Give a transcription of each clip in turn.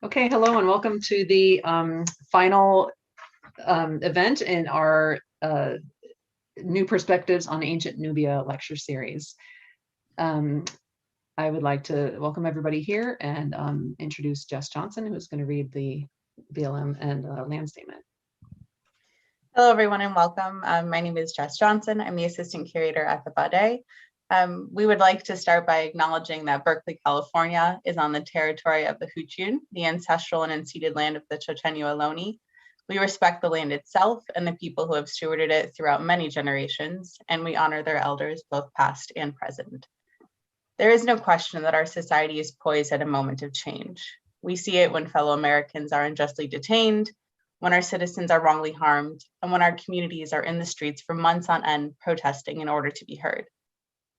Okay, hello and welcome to the final event in our New Perspectives on Ancient Nubia lecture series. I would like to welcome everybody here and introduce Jess Johnson, who's going to read the BLM and land statement. Hello, everyone, and welcome. My name is Jess Johnson. I'm the assistant curator at the Badè. We would like to start by acknowledging that Berkeley, California is on the territory of the Huchun, the ancestral and unceded land of the Chochenyo Ohlone. We respect the land itself and the people who have stewarded it throughout many generations, and we honor their elders, both past and present. There is no question that our society is poised at a moment of change. We see it when fellow Americans are unjustly detained, when our citizens are wrongly harmed, and when our communities are in the streets for months on end protesting in order to be heard.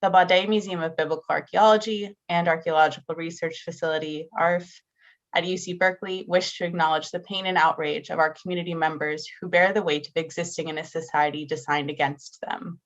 The Badè Museum of Biblical Archaeology and Archaeological Research Facility, ARF, at UC Berkeley wish to acknowledge the pain and outrage of our community members who bear the weight of existing in a society designed against them.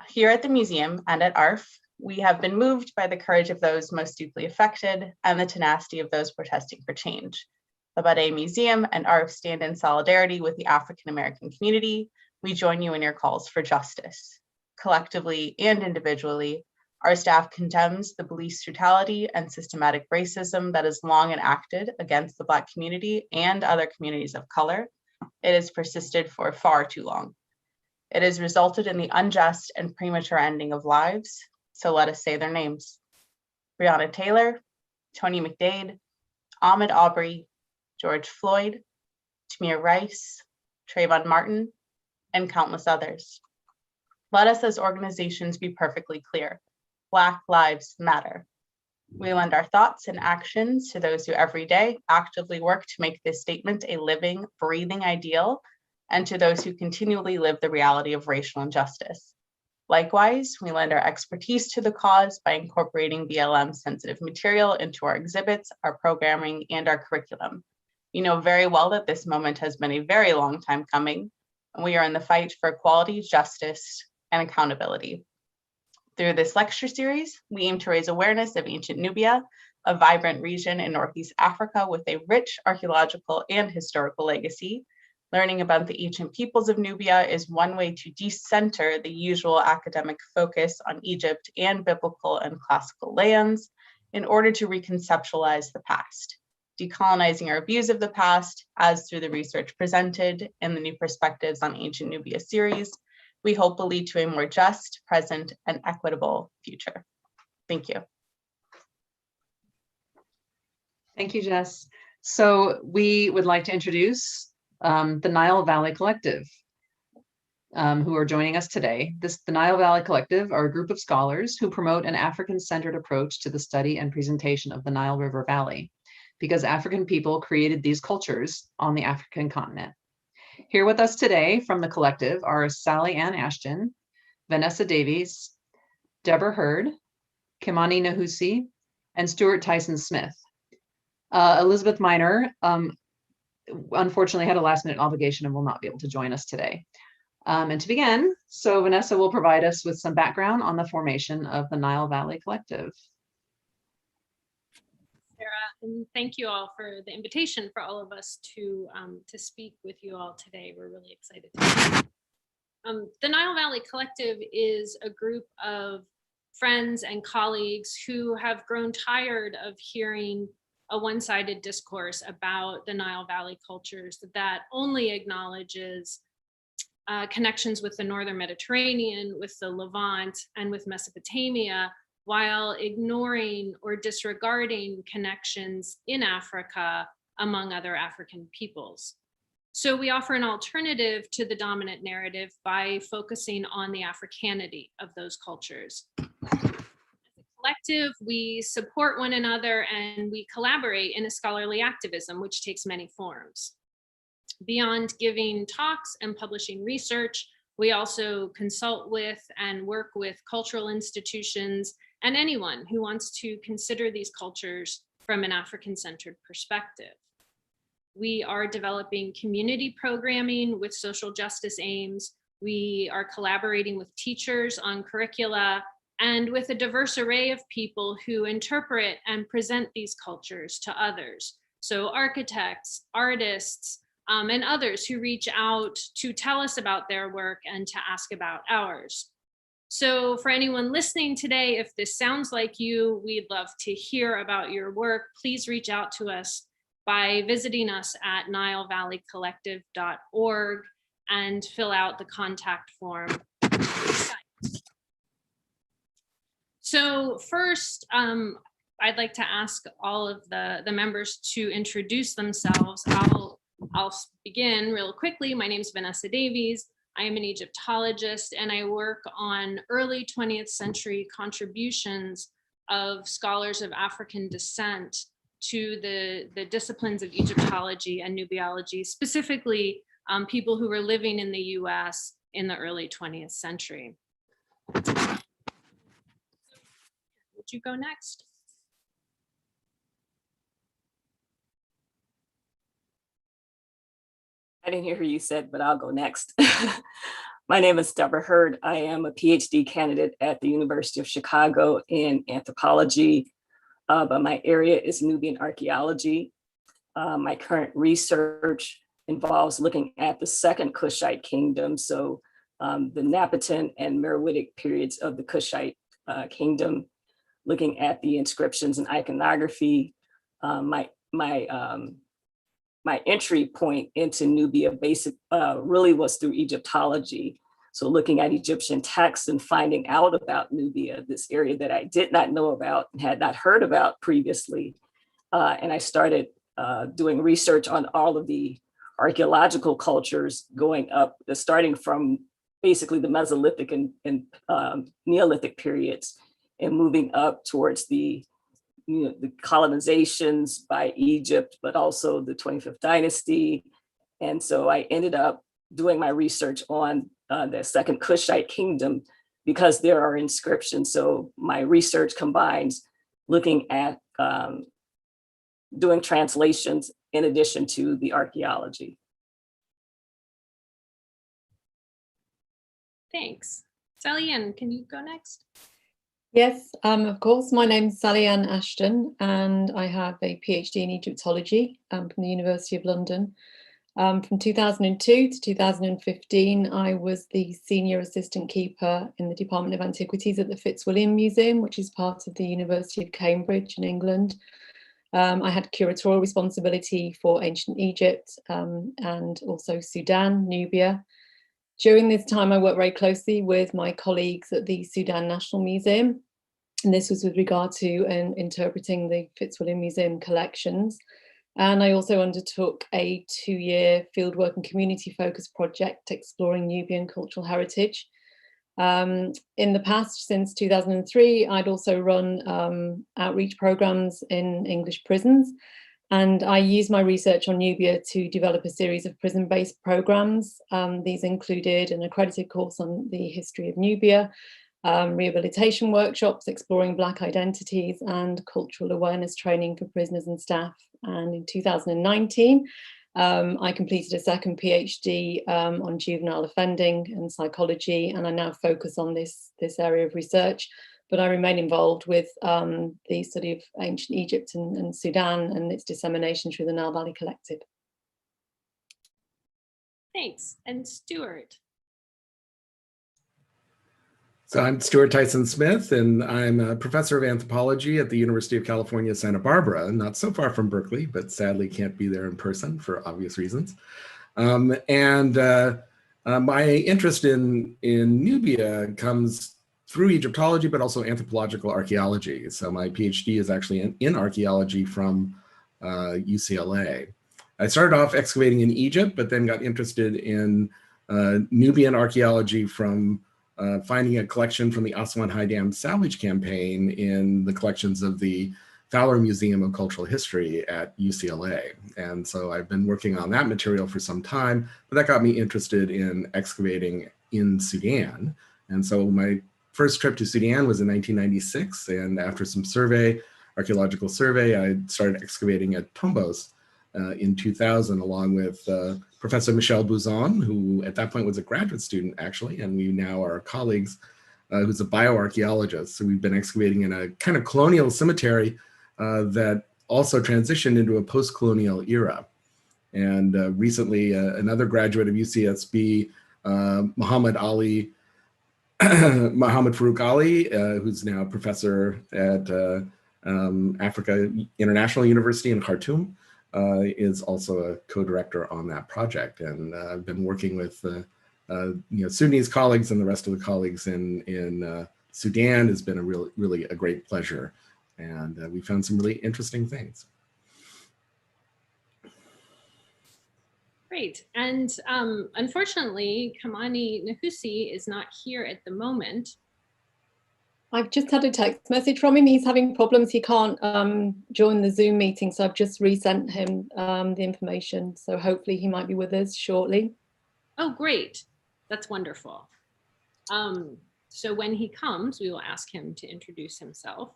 Here at the museum and at ARF, we have been moved by the courage of those most deeply affected and the tenacity of those protesting for change. The Badè Museum and ARF stand in solidarity with the African American community. We join you in your calls for justice. Collectively and individually, our staff condemns the police brutality and systematic racism that has long enacted against the Black community and other communities of color. It has persisted for far too long. It has resulted in the unjust and premature ending of lives, so let us say their names. Breonna Taylor, Tony McDade, Ahmaud Arbery, George Floyd, Tamir Rice, Trayvon Martin, and countless others. Let us as organizations be perfectly clear. Black lives matter. We lend our thoughts and actions to those who every day actively work to make this statement a living, breathing ideal, and to those who continually live the reality of racial injustice. Likewise, we lend our expertise to the cause by incorporating BLM sensitive material into our exhibits, our programming, and our curriculum. You know very well that this moment has been a very long time coming, and we are in the fight for equality, justice, and accountability. Through this lecture series, we aim to raise awareness of ancient Nubia, a vibrant region in Northeast Africa with a rich archaeological and historical legacy. Learning about the ancient peoples of Nubia is one way to decenter the usual academic focus on Egypt and biblical and classical lands in order to reconceptualize the past. Decolonizing our views of the past, as through the research presented in the New Perspectives on Ancient Nubia series, we hope will lead to a more just, present, and equitable future. Thank you. Thank you, Jess. So we would like to introduce the Nile Valley Collective, who are joining us today. The Nile Valley Collective are a group of scholars who promote an African-centered approach to the study and presentation of the Nile River Valley, because African people created these cultures on the African continent. Here with us today from the collective are Sally Ann Ashton, Vanessa Davies, Deborah Hurrell, Kimani Nehusi, and Stuart Tyson Smith. Elizabeth Miner, unfortunately had a last minute obligation and will not be able to join us today. And to begin, so Vanessa will provide us with some background on the formation of the Nile Valley Collective. And thank you all for the invitation for all of us to speak with you all today. We're really excited to the Nile Valley Collective is a group of friends and colleagues who have grown tired of hearing a one-sided discourse about the Nile Valley cultures that only acknowledges connections with the Northern Mediterranean, with the Levant, and with Mesopotamia, while ignoring or disregarding connections in Africa among other African peoples. So we offer an alternative to the dominant narrative by focusing on the Africanity of those cultures. As a collective, we support one another and we collaborate in a scholarly activism, which takes many forms. Beyond giving talks and publishing research, we also consult with and work with cultural institutions and anyone who wants to consider these cultures from an African-centered perspective. We are developing community programming with social justice aims. We are collaborating with teachers on curricula and with a diverse array of people who interpret and present these cultures to others. So architects, artists, and others who reach out to tell us about their work and to ask about ours. So for anyone listening today, if this sounds like you, we'd love to hear about your work. Please reach out to us by visiting us at nilevalleycollective.org and fill out the contact form. So first, I'd like to ask all of the members to introduce themselves. I'll begin real quickly. My name is Vanessa Davies. I am an Egyptologist, and I work on early 20th century contributions of scholars of African descent to the disciplines of Egyptology and Nubiology, specifically people who were living in the US in the early 20th century. Would you go next? I didn't hear who you said, but I'll go next. My name is Deborah Hurrell. I am a PhD candidate at the University of Chicago in anthropology, but my area is Nubian archaeology. My current research involves looking at the second Kushite kingdom, so the Napatan and Meroitic periods of the Kushite kingdom, looking at the inscriptions and iconography. My entry point into Nubia really was through Egyptology. So looking at Egyptian texts and finding out about Nubia, this area that I did not know about and had not heard about previously. And I started doing research on all of the archaeological cultures going up, starting from basically the Mesolithic and Neolithic periods and moving up towards the colonizations by Egypt, but also the 25th dynasty. And so I ended up doing my research on the second Kushite kingdom because there are inscriptions. So my research combines looking at doing translations in addition to the archaeology. Thanks. Sally Ann, can you go next? Yes, of course. My name's Sally Ann Ashton, and I have a PhD in Egyptology from the University of London. From 2002 to 2015, I was the senior assistant keeper in the Department of Antiquities at the Fitzwilliam Museum, which is part of the University of Cambridge in England. I had curatorial responsibility for ancient Egypt and also Sudan, Nubia. During this time, I worked very closely with my colleagues at the Sudan National Museum, and this was with regard to interpreting the Fitzwilliam Museum collections. And I also undertook a 2-year fieldwork and community-focused project exploring Nubian cultural heritage. In the past, since 2003, I'd also run outreach programs in English prisons. And I used my research on Nubia to develop a series of prison-based programs. These included an accredited course on the history of Nubia, rehabilitation workshops exploring Black identities, and cultural awareness training for prisoners and staff. And in 2019, I completed a second PhD on juvenile offending and psychology, and I now focus on this area of research. But I remain involved with the study of ancient Egypt and Sudan and its dissemination through the Nile Valley Collective. Thanks. And Stuart. So I'm Stuart Tyson Smith, and I'm a professor of anthropology at the University of California, Santa Barbara, not so far from Berkeley, but sadly can't be there in person for obvious reasons. My interest in Nubia comes through Egyptology, but also anthropological archaeology. So my PhD is actually in archaeology from UCLA. I started off excavating in Egypt, but then got interested in Nubian archaeology from finding a collection from the Aswan High Dam salvage campaign in the collections of the Fowler Museum of Cultural History at UCLA. And so I've been working on that material for some time, but that got me interested in excavating in Sudan. And so my first trip to Sudan was in 1996, and after some archaeological survey, I started excavating at Tombos in 2000, along with Professor Michel Bouzon, who at that point was a graduate student, actually, and we now are colleagues who's a bioarchaeologist. So we've been excavating in a kind of colonial cemetery that also transitioned into a post-colonial era. And recently, another graduate of UCSB, Muhammad Farouk Ali, who's now a professor at Africa International University in Khartoum, is also a co-director on that project. And I've been working with Sudanese colleagues and the rest of the colleagues in Sudan. Has been a really a great pleasure. And we found some really interesting things. Great. And unfortunately, Kimani Nehusi is not here at the moment. I've just had a text message from him. He's having problems. He can't join the Zoom meeting. So I've just resent him the information. So hopefully he might be with us shortly. Oh, great. That's wonderful. So when he comes, we will ask him to introduce himself.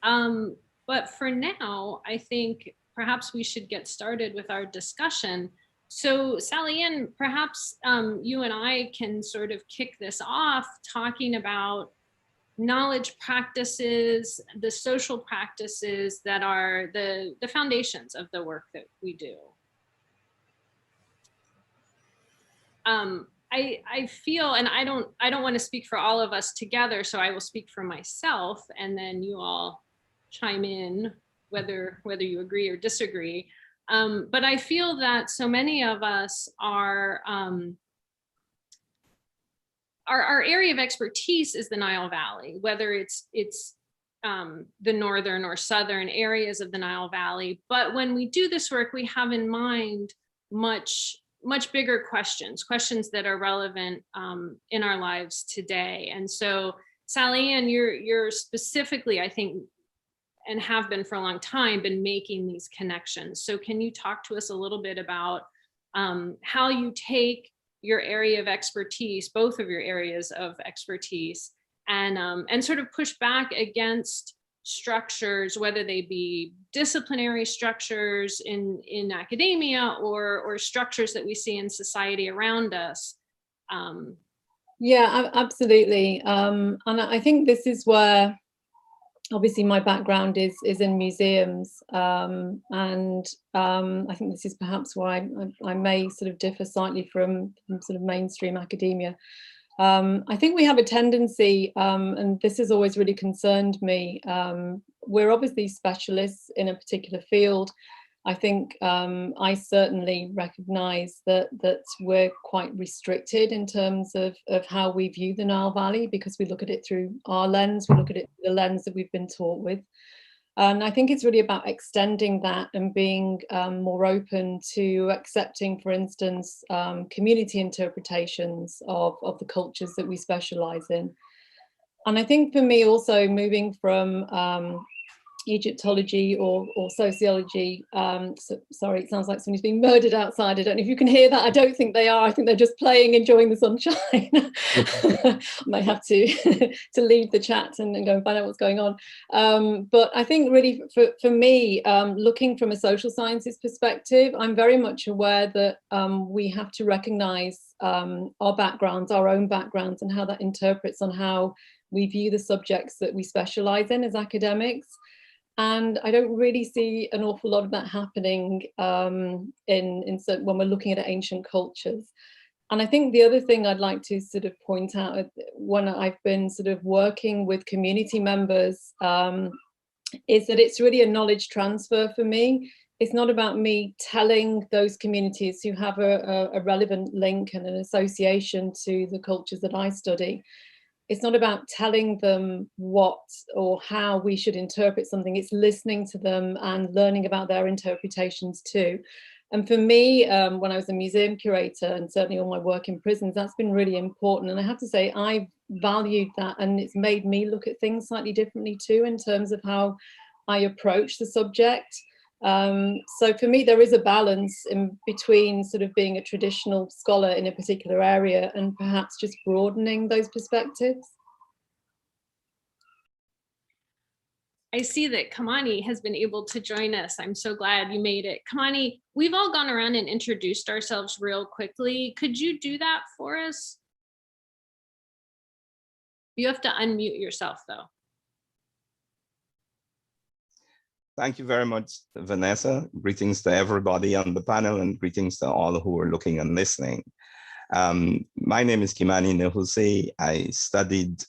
But for now, I think perhaps we should get started with our discussion. So Sally-Ann, perhaps you and I can sort of kick this off talking about knowledge practices, the social practices that are the foundations of the work that we do. I feel, and I don't want to speak for all of us together, so I will speak for myself, and then you all chime in whether you agree or disagree. But I feel that so many of us are, our area of expertise is the Nile Valley, whether it's the northern or southern areas of the Nile Valley. But when we do this work, we have in mind much bigger questions that are relevant in our lives today. And so Sally-Ann, you're specifically, I think, and have been for a long time, been making these connections. So can you talk to us a little bit about how you take your area of expertise, both of your areas of expertise, and sort of push back against structures, whether they be disciplinary structures in academia or structures that we see in society around us? Yeah, absolutely. And I think this is where, obviously, my background is in museums, and I think this is perhaps why I may sort of differ slightly from sort of mainstream academia. I think we have a tendency, and this has always really concerned me. We're obviously specialists in a particular field. I think I certainly recognise that we're quite restricted in terms of how we view the Nile Valley, because we look at it through our lens, we look at it through the lens that we've been taught with. And I think it's really about extending that and being more open to accepting, for instance, community interpretations of the cultures that we specialise in. And I think for me also, moving from Egyptology or sociology, sorry, it sounds like somebody's being murdered outside. I don't know if you can hear that. I don't think they are. I think they're just playing, enjoying the sunshine. I might have to leave the chat and go and find out what's going on. But I think really for me, looking from a social sciences perspective, I'm very much aware that we have to recognise our backgrounds, our own backgrounds, and how that interprets on how we view the subjects that we specialise in as academics. And I don't really see an awful lot of that happening in certain, when we're looking at ancient cultures. And I think the other thing I'd like to sort of point out, when I've been sort of working with community members, is that it's really a knowledge transfer for me. It's not about me telling those communities who have a relevant link and an association to the cultures that I study. It's not about telling them what or how we should interpret something. It's listening to them and learning about their interpretations too. And for me, when I was a museum curator, and certainly all my work in prisons, that's been really important. And I have to say, I valued that, and it's made me look at things slightly differently too, in terms of how I approach the subject. So for me, there is a balance in between sort of being a traditional scholar in a particular area and perhaps just broadening those perspectives. I see that Kamani has been able to join us. I'm so glad you made it. Kamani, we've all gone around and introduced ourselves real quickly. Could you do that for us? You have to unmute yourself though. Thank you very much, Vanessa. Greetings to everybody on the panel and greetings to all who are looking and listening. My name is Kimani Nehusi. I studied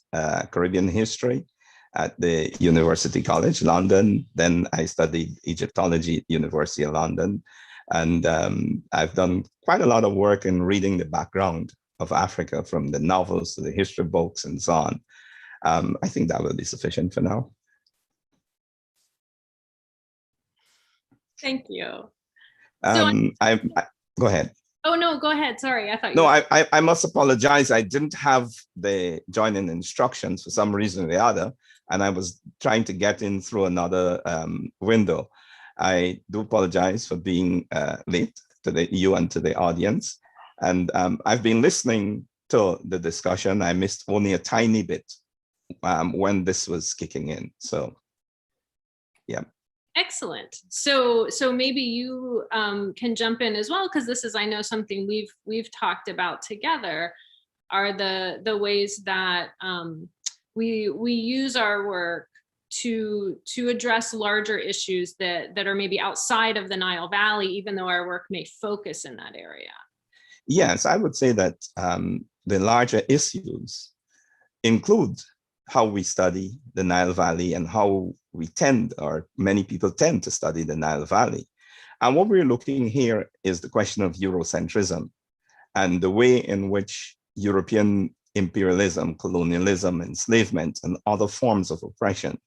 Caribbean history at the University College London. Then I studied Egyptology at University of London. And I've done quite a lot of work in reading the background of Africa, from the novels to the history books and so on. I think that will be sufficient for now. Thank you. Go ahead. Oh no, go ahead. Sorry, I thought you. No, I must apologize. I didn't have the joining instructions for some reason or the other, and I was trying to get in through another window. I do apologize for being late to you and to the audience. And I've been listening to the discussion. I missed only a tiny bit when this was kicking in. So, yeah. Excellent. So maybe you can jump in as well, because this is, I know, something we've talked about together, are the ways that we use our work to address larger issues that are maybe outside of the Nile Valley, even though our work may focus in that area. Yes, I would say that the larger issues include how we study the Nile Valley and how we tend, or many people tend to study the Nile Valley. And what we're looking here is the question of Eurocentrism and the way in which European imperialism, colonialism, enslavement, and other forms of oppression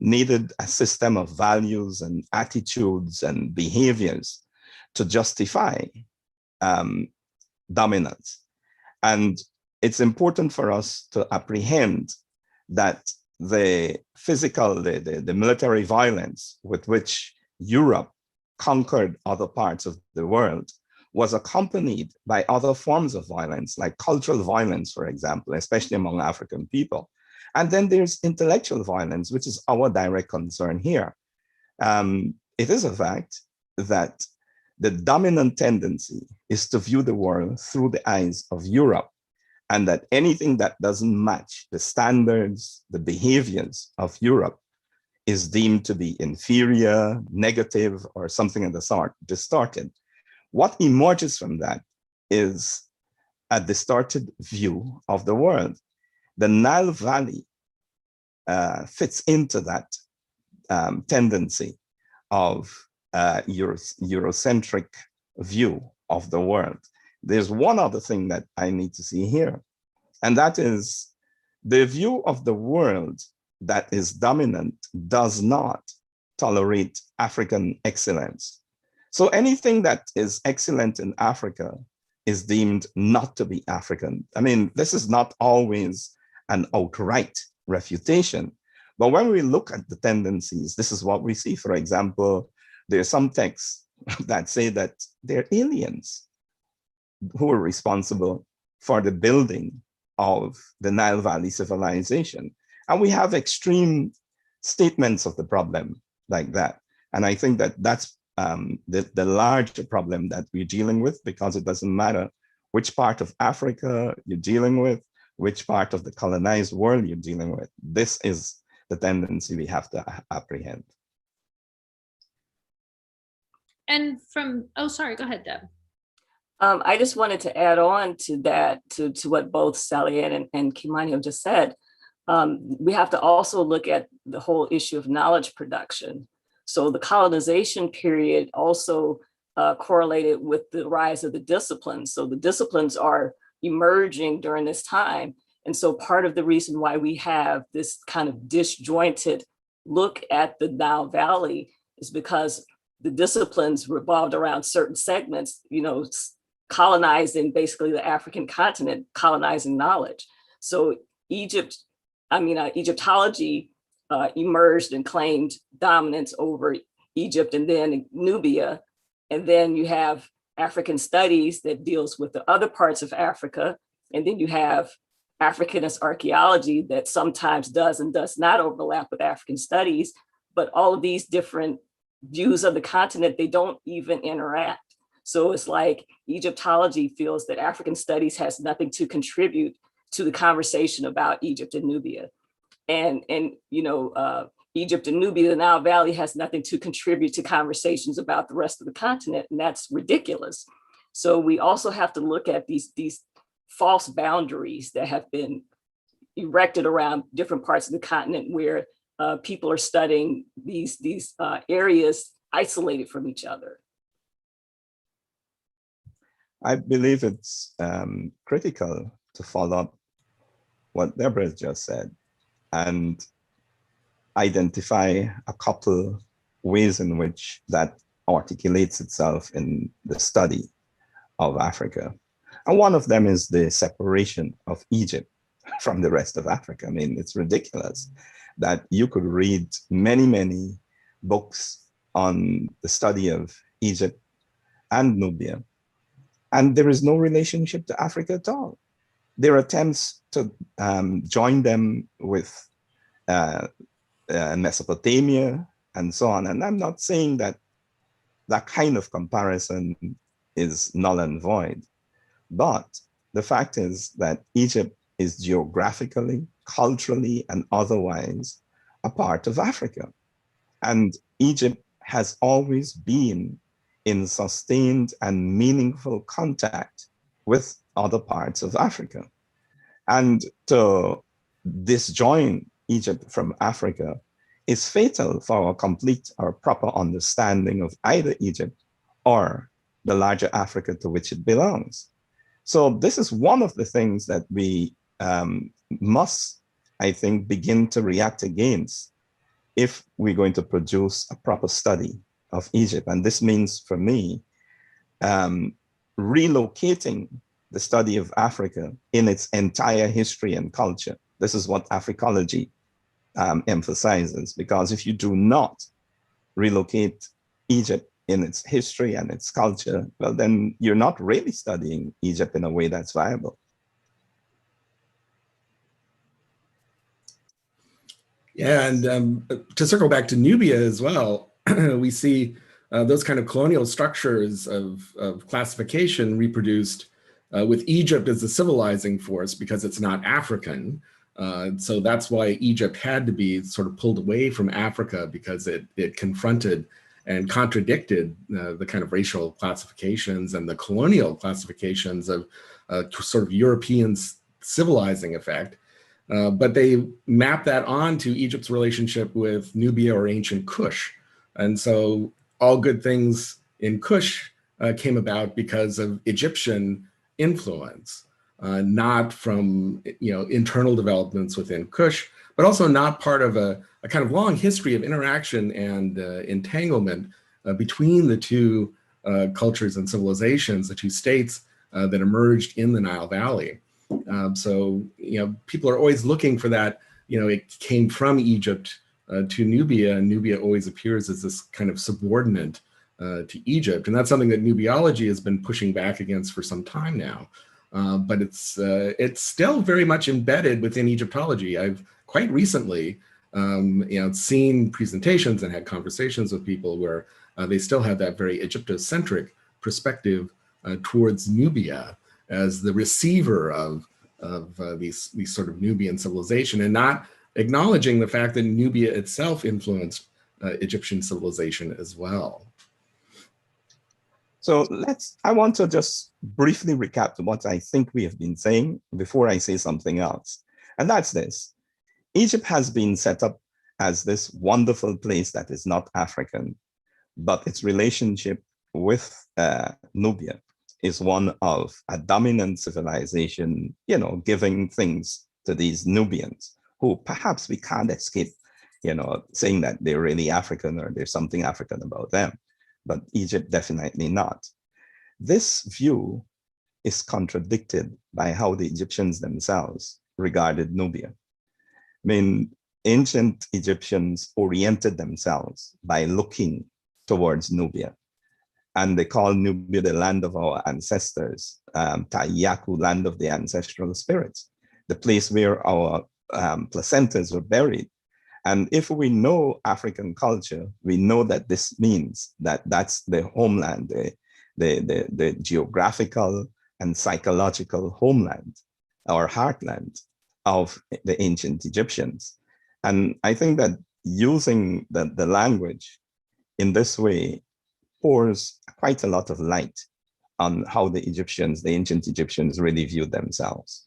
needed a system of values and attitudes and behaviors to justify dominance. And it's important for us to apprehend that the physical, the military violence with which Europe conquered other parts of the world was accompanied by other forms of violence, like cultural violence, for example, especially among African people. And then there's intellectual violence, which is our direct concern here. It is a fact that the dominant tendency is to view the world through the eyes of Europe, and that anything that doesn't match the standards, the behaviors of Europe is deemed to be inferior, negative, or something of the sort, distorted. What emerges from that is a distorted view of the world. The Nile Valley fits into that tendency of Eurocentric view of the world. There's one other thing that I need to see here, and that is the view of the world that is dominant does not tolerate African excellence. So anything that is excellent in Africa is deemed not to be African. I mean, this is not always an outright refutation, but when we look at the tendencies, this is what we see. For example, there are some texts that say that they're aliens who are responsible for the building of the Nile Valley civilization. And we have extreme statements of the problem like that. And I think that that's the larger problem that we're dealing with, because it doesn't matter which part of Africa you're dealing with, which part of the colonized world you're dealing with. This is the tendency we have to apprehend. And from, oh, sorry, go ahead, Deb. I just wanted to add on to that, to what both Sally and Kimani have just said. We have to also look at the whole issue of knowledge production. So the colonization period also correlated with the rise of the disciplines. So the disciplines are emerging during this time. And so part of the reason why we have this kind of disjointed look at the Nile Valley is because the disciplines revolved around certain segments, you know, colonizing basically the African continent, colonizing knowledge. So Egyptology emerged and claimed dominance over Egypt and then Nubia. And then you have African studies that deals with the other parts of Africa. And then you have Africanist archaeology that sometimes does and does not overlap with African studies, but all of these different views of the continent, they don't even interact. So it's like Egyptology feels that African studies has nothing to contribute to the conversation about Egypt and Nubia. And you know, Egypt and Nubia, the Nile Valley has nothing to contribute to conversations about the rest of the continent, and that's ridiculous. So we also have to look at these false boundaries that have been erected around different parts of the continent where people are studying these areas isolated from each other. I believe it's critical to follow up what Deborah just said and identify a couple ways in which that articulates itself in the study of Africa. And one of them is the separation of Egypt from the rest of Africa. I mean, it's ridiculous that you could read many, many books on the study of Egypt and Nubia, and there is no relationship to Africa at all. There are attempts to join them with Mesopotamia and so on. And I'm not saying that that kind of comparison is null and void, but the fact is that Egypt is geographically, culturally, and otherwise a part of Africa. And Egypt has always been in sustained and meaningful contact with other parts of Africa. And to disjoin Egypt from Africa is fatal for a complete or proper understanding of either Egypt or the larger Africa to which it belongs. So this is one of the things that we must, I think, begin to react against if we're going to produce a proper study of Egypt. And this means, for me, relocating the study of Africa in its entire history and culture. This is what Africology emphasizes, because if you do not relocate Egypt in its history and its culture, well, then you're not really studying Egypt in a way that's viable. Yeah, and to circle back to Nubia as well, we see those kind of colonial structures of classification reproduced with Egypt as the civilizing force because it's not African. So that's why Egypt had to be sort of pulled away from Africa, because it confronted and contradicted the kind of racial classifications and the colonial classifications of sort of European civilizing effect. But they mapped that onto Egypt's relationship with Nubia or ancient Kush. And so all good things in Kush came about because of Egyptian influence, not from internal developments within Kush, but also not part of a kind of long history of interaction and entanglement between the two cultures and civilizations, the two states that emerged in the Nile Valley. So people are always looking for that. It came from Egypt to Nubia, and Nubia always appears as this kind of subordinate to Egypt, and that's something that Nubiology has been pushing back against for some time now. But it's still very much embedded within Egyptology. I've quite recently seen presentations and had conversations with people where they still have that very Egyptocentric perspective towards Nubia as the receiver of these sort of Nubian civilization, and not acknowledging the fact that Nubia itself influenced Egyptian civilization as well. So I want to just briefly recap what I think we have been saying before I say something else. And that's this: Egypt has been set up as this wonderful place that is not African, but its relationship with Nubia is one of a dominant civilization, giving things to these Nubians, who perhaps we can't escape, saying that they're really African or there's something African about them, but Egypt definitely not. This view is contradicted by how the Egyptians themselves regarded Nubia. I mean, ancient Egyptians oriented themselves by looking towards Nubia. And they call Nubia the land of our ancestors, Tayaku, land of the ancestral spirits, the place where our placentas were buried. And if we know African culture, we know that this means that that's the homeland, the geographical and psychological homeland or heartland of the ancient Egyptians. And I think that using the language in this way pours quite a lot of light on how the Egyptians, the ancient Egyptians, really viewed themselves.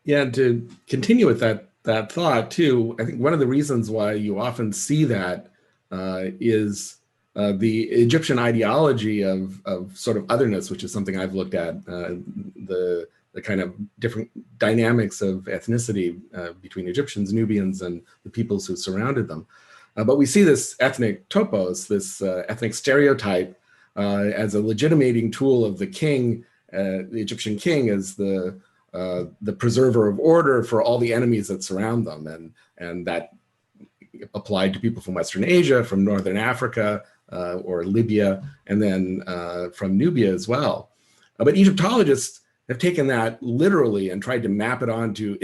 Yeah, and to continue with that thought too, I think one of the reasons why you often see that is the Egyptian ideology of sort of otherness, which is something I've looked at, the kind of different dynamics of ethnicity between Egyptians, Nubians, and the peoples who surrounded them. But we see this ethnic topos, this ethnic stereotype, as a legitimating tool of the king, the Egyptian king, as the preserver of order for all the enemies that surround them, and that applied to people from Western Asia, from Northern Africa, or Libya, and then from Nubia as well. But Egyptologists have taken that literally and tried to map it onto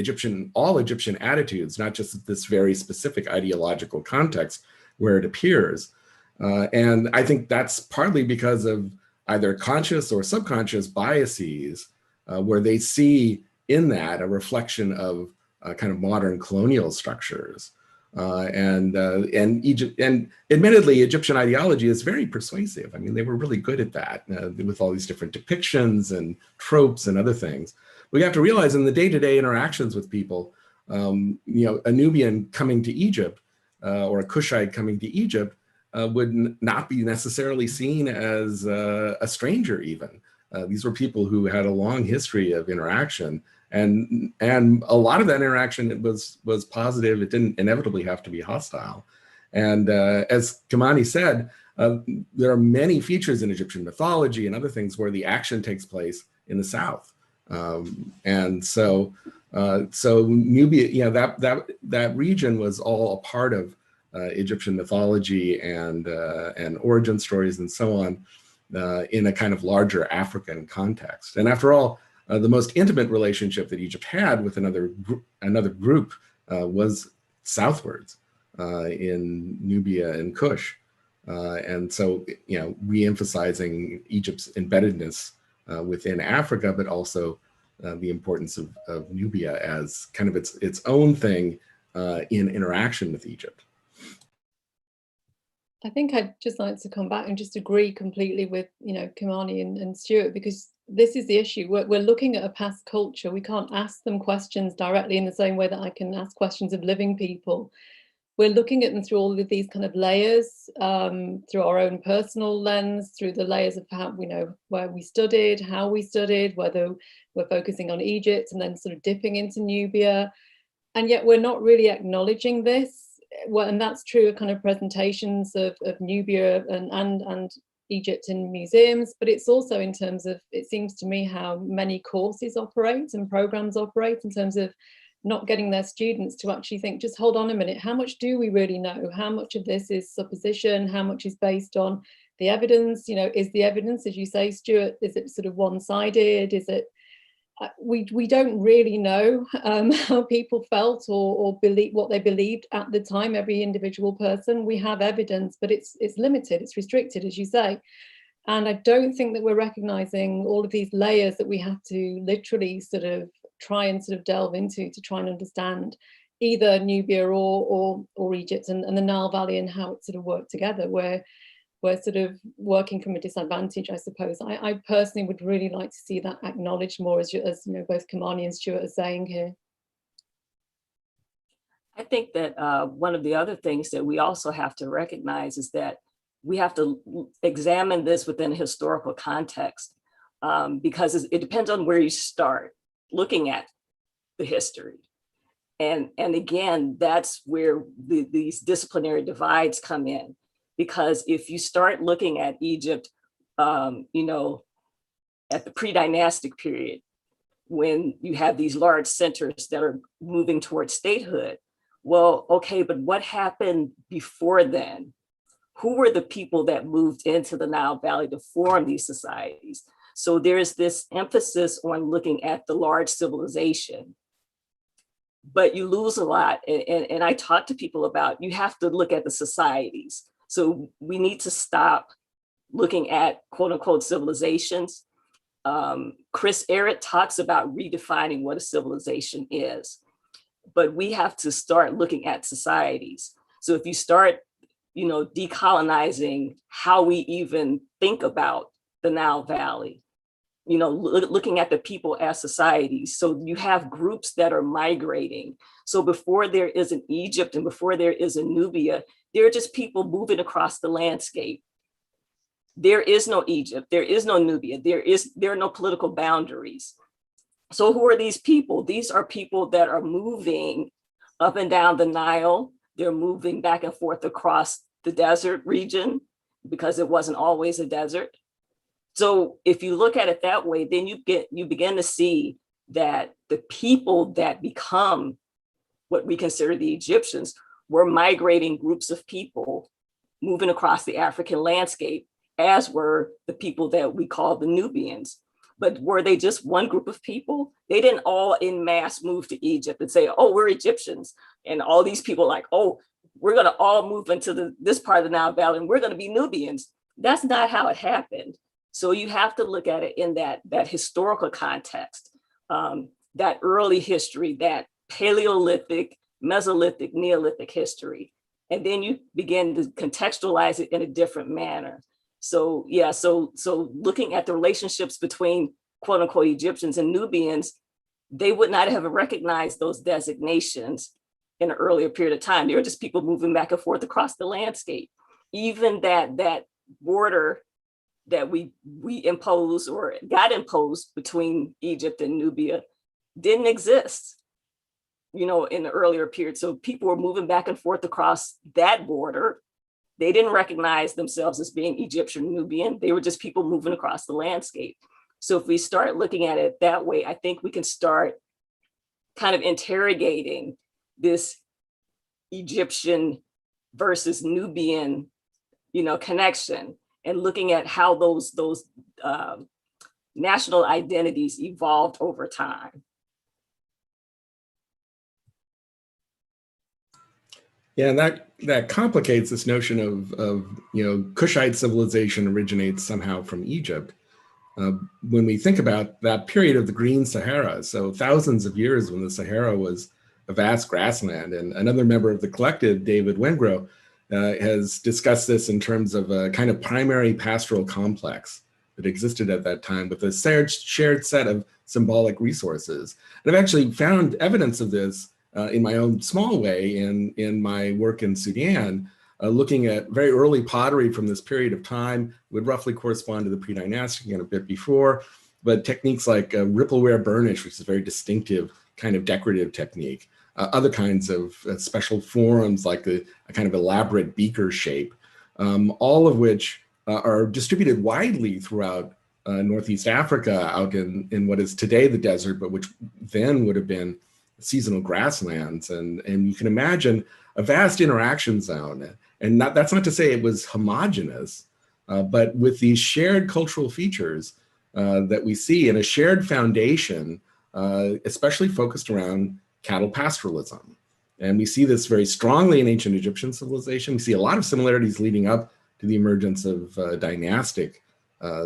all Egyptian attitudes, not just this very specific ideological context where it appears. And I think that's partly because of either conscious or subconscious biases, where they see in that a reflection of kind of modern colonial structures. And admittedly, Egyptian ideology is very persuasive. I mean, they were really good at that with all these different depictions and tropes and other things. We have to realize in the day-to-day interactions with people, you know, a Nubian coming to Egypt or a Kushite coming to Egypt would not be necessarily seen as a stranger even. These were people who had a long history of interaction. And a lot of that interaction was positive. It didn't inevitably have to be hostile. And as Kimani said, there are many features in Egyptian mythology and other things where the action takes place in the south. And so Nubia, you know, that region was all a part of Egyptian mythology and origin stories and so on in a kind of larger African context. And after all, the most intimate relationship that Egypt had with another group was southwards in Nubia and Kush. And so, you know, re-emphasizing Egypt's embeddedness within Africa, but also the importance of Nubia as kind of its own thing in interaction with Egypt. I think I'd just like to come back and just agree completely with, you know, Kimani and Stuart, because this is the issue. We're looking at a past culture. We can't ask them questions directly in the same way that I can ask questions of living people. We're looking at them through all of these kind of layers, through our own personal lens, through the layers of how we know where we studied, how we studied, whether we're focusing on Egypt and then sort of dipping into Nubia. And yet we're not really acknowledging this. Well, and that's true of kind of presentations of Nubia and Egypt in museums, but it's also in terms of, it seems to me, how many courses operate and programs operate in terms of not getting their students to actually think, just hold on a minute, how much do we really know? How much of this is supposition? How much is based on the evidence? You know, is the evidence, as you say, Stuart, is it sort of one-sided? Is it, we don't really know how people felt or believe what they believed at the time, every individual person. We have evidence, but it's limited, it's restricted, as you say. And I don't think that we're recognizing all of these layers that we have to literally sort of try and sort of delve into to try and understand either Nubia or Egypt and the Nile Valley and how it sort of worked together, where we're sort of working from a disadvantage, I suppose. I personally would really like to see that acknowledged more, as you know, both Kamani and Stuart are saying here. I think that one of the other things that we also have to recognize is that we have to examine this within a historical context, because it depends on where you start looking at the history. And again, that's where these disciplinary divides come in. Because if you start looking at Egypt, you know, at the pre-dynastic period, when you have these large centers that are moving towards statehood, well, okay, but what happened before then? Who were the people that moved into the Nile Valley to form these societies? So there's this emphasis on looking at the large civilization, but you lose a lot. And I talk to people about, you have to look at the societies. So we need to stop looking at quote unquote civilizations. Chris Ehret talks about redefining what a civilization is, but we have to start looking at societies. So if you start, decolonizing how we even think about the Nile Valley, looking at the people as societies. So you have groups that are migrating. So before there is an Egypt and before there is a Nubia, there are just people moving across the landscape. There is no Egypt, there is no Nubia, there are no political boundaries. So who are these people? These are people that are moving up and down the Nile. They're moving back and forth across the desert region because it wasn't always a desert. So if you look at it that way, then you begin to see that the people that become what we consider the Egyptians were migrating groups of people moving across the African landscape, as were the people that we call the Nubians. But were they just one group of people? They didn't all en masse move to Egypt and say, oh, we're Egyptians. And all these people like, oh, we're going to all move into this part of the Nile Valley and we're going to be Nubians. That's not how it happened. So you have to look at it in that historical context, that early history, that Paleolithic, Mesolithic, Neolithic history. And then you begin to contextualize it in a different manner. So yeah, so looking at the relationships between quote unquote Egyptians and Nubians, they would not have recognized those designations in an earlier period of time. They were just people moving back and forth across the landscape. Even that border that we imposed or got imposed between Egypt and Nubia didn't exist, in the earlier period. So people were moving back and forth across that border. They didn't recognize themselves as being Egyptian Nubian. They were just people moving across the landscape. So if we start looking at it that way, I think we can start kind of interrogating this Egyptian versus Nubian, connection, and looking at how those national identities evolved over time. Yeah, and that complicates this notion of Kushite civilization originates somehow from Egypt. When we think about that period of the Green Sahara, so thousands of years when the Sahara was a vast grassland, and another member of the collective, David Wengro, has discussed this in terms of a kind of primary pastoral complex that existed at that time with a shared set of symbolic resources. And I've actually found evidence of this in my own small way in my work in Sudan, looking at very early pottery from this period of time, would roughly correspond to the pre-dynastic and a bit before, but techniques like rippleware burnish, which is a very distinctive kind of decorative technique, other kinds of special forms like a kind of elaborate beaker shape, all of which are distributed widely throughout Northeast Africa, out in what is today the desert, but which then would have been seasonal grasslands. And you can imagine a vast interaction zone. And that's not to say it was homogeneous, but with these shared cultural features that we see in a shared foundation, especially focused around cattle pastoralism. And we see this very strongly in ancient Egyptian civilization. We see a lot of similarities leading up to the emergence of dynastic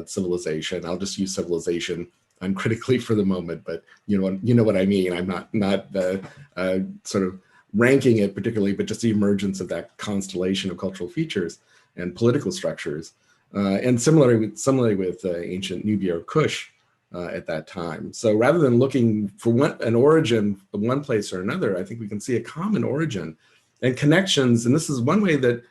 civilization. I'll just use civilization uncritically for the moment, but you know what I mean. I'm not sort of ranking it particularly, but just the emergence of that constellation of cultural features and political structures. And similarly with ancient Nubia or Kush at that time. So rather than looking for an origin of one place or another, I think we can see a common origin and connections. And this is one way that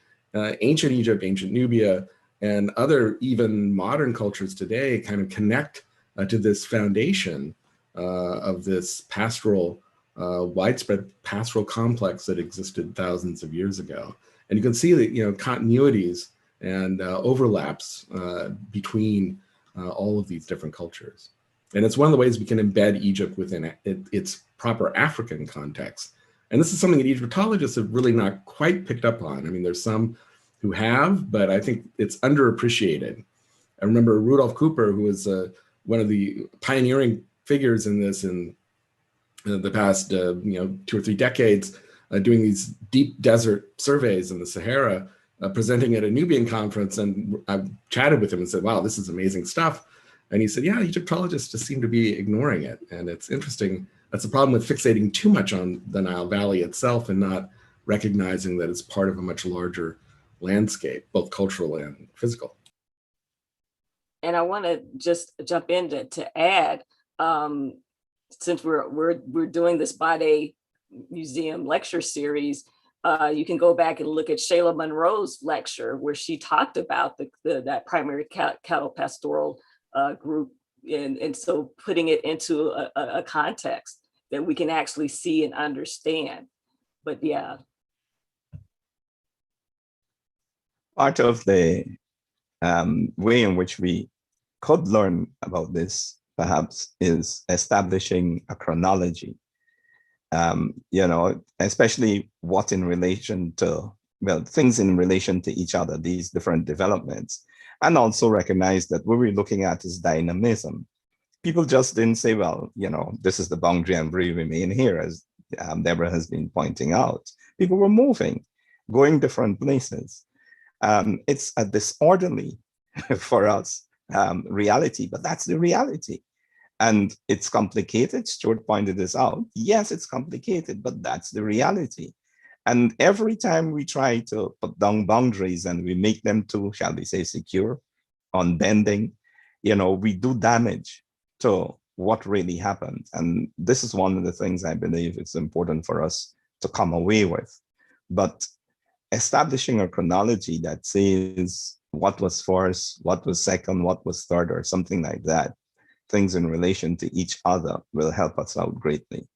ancient Egypt, ancient Nubia, and other even modern cultures today kind of connect to this foundation of this pastoral, widespread pastoral complex that existed thousands of years ago. And you can see that, continuities and overlaps between all of these different cultures. And it's one of the ways we can embed Egypt within its proper African context. And this is something that Egyptologists have really not quite picked up on. I mean, there's some who have, but I think it's underappreciated. I remember Rudolf Cooper, who was one of the pioneering figures in this in the past 2 or 3 decades, doing these deep desert surveys in the Sahara, presenting at a Nubian conference, and I chatted with him and said, wow, this is amazing stuff. And he said, yeah, Egyptologists just seem to be ignoring it. And it's interesting. That's the problem with fixating too much on the Nile Valley itself and not recognizing that it's part of a much larger landscape, both cultural and physical. And I want to just jump in to add, since we're doing this Badè Museum lecture series, you can go back and look at Shayla Monroe's lecture where she talked about that primary cattle pastoral group, and so putting it into a context that we can actually see and understand. But yeah. Part of the way in which we could learn about this, perhaps, is establishing a chronology. Especially what in relation to, well, things in relation to each other, these different developments, and also recognize that what we're looking at is dynamism. People just didn't say, well, this is the boundary and we remain here, as Deborah has been pointing out. People were moving, going different places. It's a disorderly for us reality, but that's the reality. And it's complicated. Stuart pointed this out. Yes, it's complicated, but that's the reality. And every time we try to put down boundaries and we make them too, shall we say, secure, unbending, we do damage to what really happened. And this is one of the things I believe it's important for us to come away with. But establishing a chronology that says what was first, what was second, what was third, or something like that, things in relation to each other, will help us out greatly.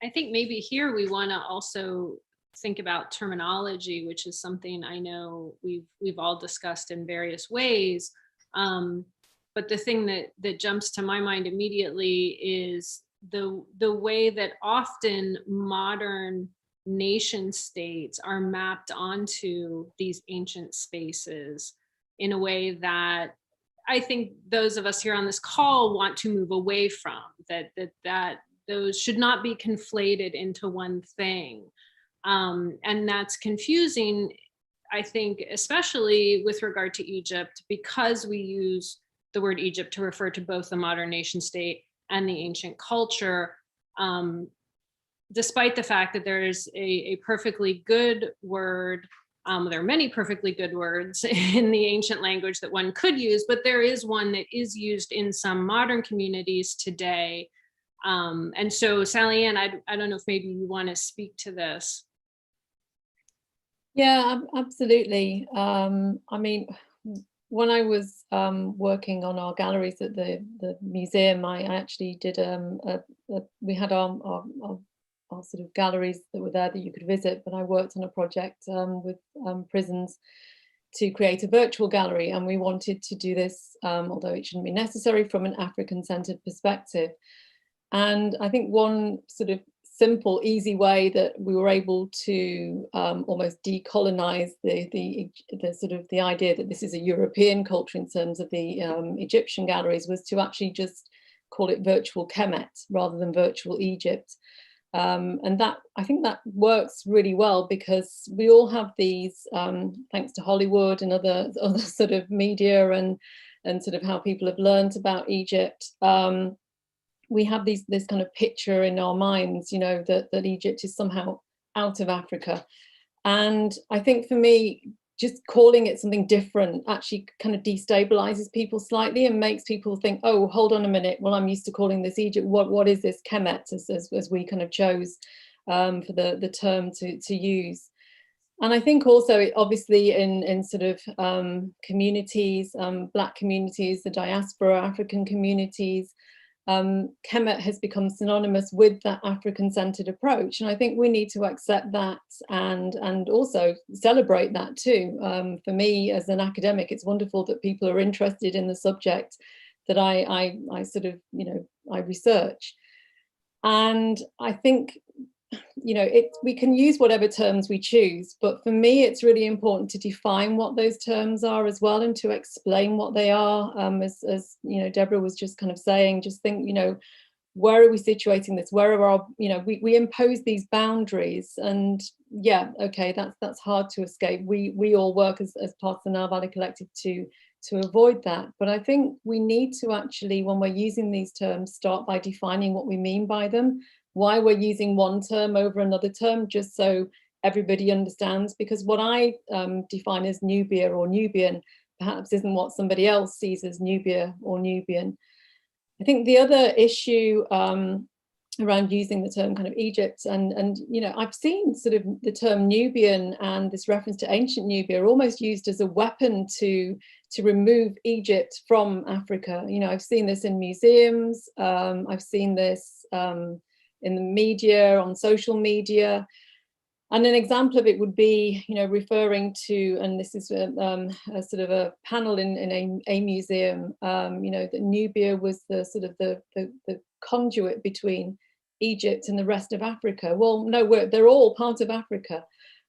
I think maybe here we want to also think about terminology, which is something I know we've all discussed in various ways. But the thing that jumps to my mind immediately is the way that often modern nation states are mapped onto these ancient spaces in a way that I think those of us here on this call want to move away from, that those should not be conflated into one thing. And that's confusing, I think, especially with regard to Egypt, because we use the word Egypt to refer to both the modern nation state and the ancient culture, despite the fact that there is a perfectly good word. There are many perfectly good words in the ancient language that one could use, but there is one that is used in some modern communities today. And so, Sally Ann, I don't know if maybe you want to speak to this. Yeah, absolutely. I mean, when I was working on our galleries at the museum, I actually did we had our sort of galleries that were there that you could visit, but I worked on a project with prisons to create a virtual gallery, and we wanted to do this, although it shouldn't be necessary, from an African-centered perspective. And I think one sort of simple, easy way that we were able to almost decolonize the sort of the idea that this is a European culture in terms of the Egyptian galleries was to actually just call it virtual Kemet rather than virtual Egypt. And that, I think that works really well, because we all have these, thanks to Hollywood and other sort of media and sort of how people have learned about Egypt, we have this kind of picture in our minds, that Egypt is somehow out of Africa. And I think for me, just calling it something different actually kind of destabilizes people slightly and makes people think, oh, hold on a minute, well, I'm used to calling this Egypt. What is this Kemet, as we kind of chose for the term to use. And I think also, obviously, in sort of communities, Black communities, the diaspora, African communities, Kemet has become synonymous with that African-centered approach, and I think we need to accept that and also celebrate that too. For me, as an academic, it's wonderful that people are interested in the subject that I sort of I research, and I think we can use whatever terms we choose, but for me it's really important to define what those terms are as well, and to explain what they are. As Deborah was just kind of saying, just think, where are we situating this? Where are our, you know, we impose these boundaries, and yeah, okay, that's hard to escape. We all work as part of the Nile Valley Collective to avoid that. But I think we need to actually, when we're using these terms, start by defining what we mean by them, why we're using one term over another term, just so everybody understands, because what I define as Nubia or Nubian perhaps isn't what somebody else sees as Nubia or Nubian. I think the other issue around using the term kind of Egypt, and you know, I've seen sort of the term Nubian and this reference to ancient Nubia almost used as a weapon to remove Egypt from Africa. You know, I've seen this in museums, I've seen this in the media, on social media. And an example of it would be, you know, referring to, and this is a sort of a panel in a museum, you know, that Nubia was the sort of the conduit between Egypt and the rest of Africa. Well, no, they're all part of Africa.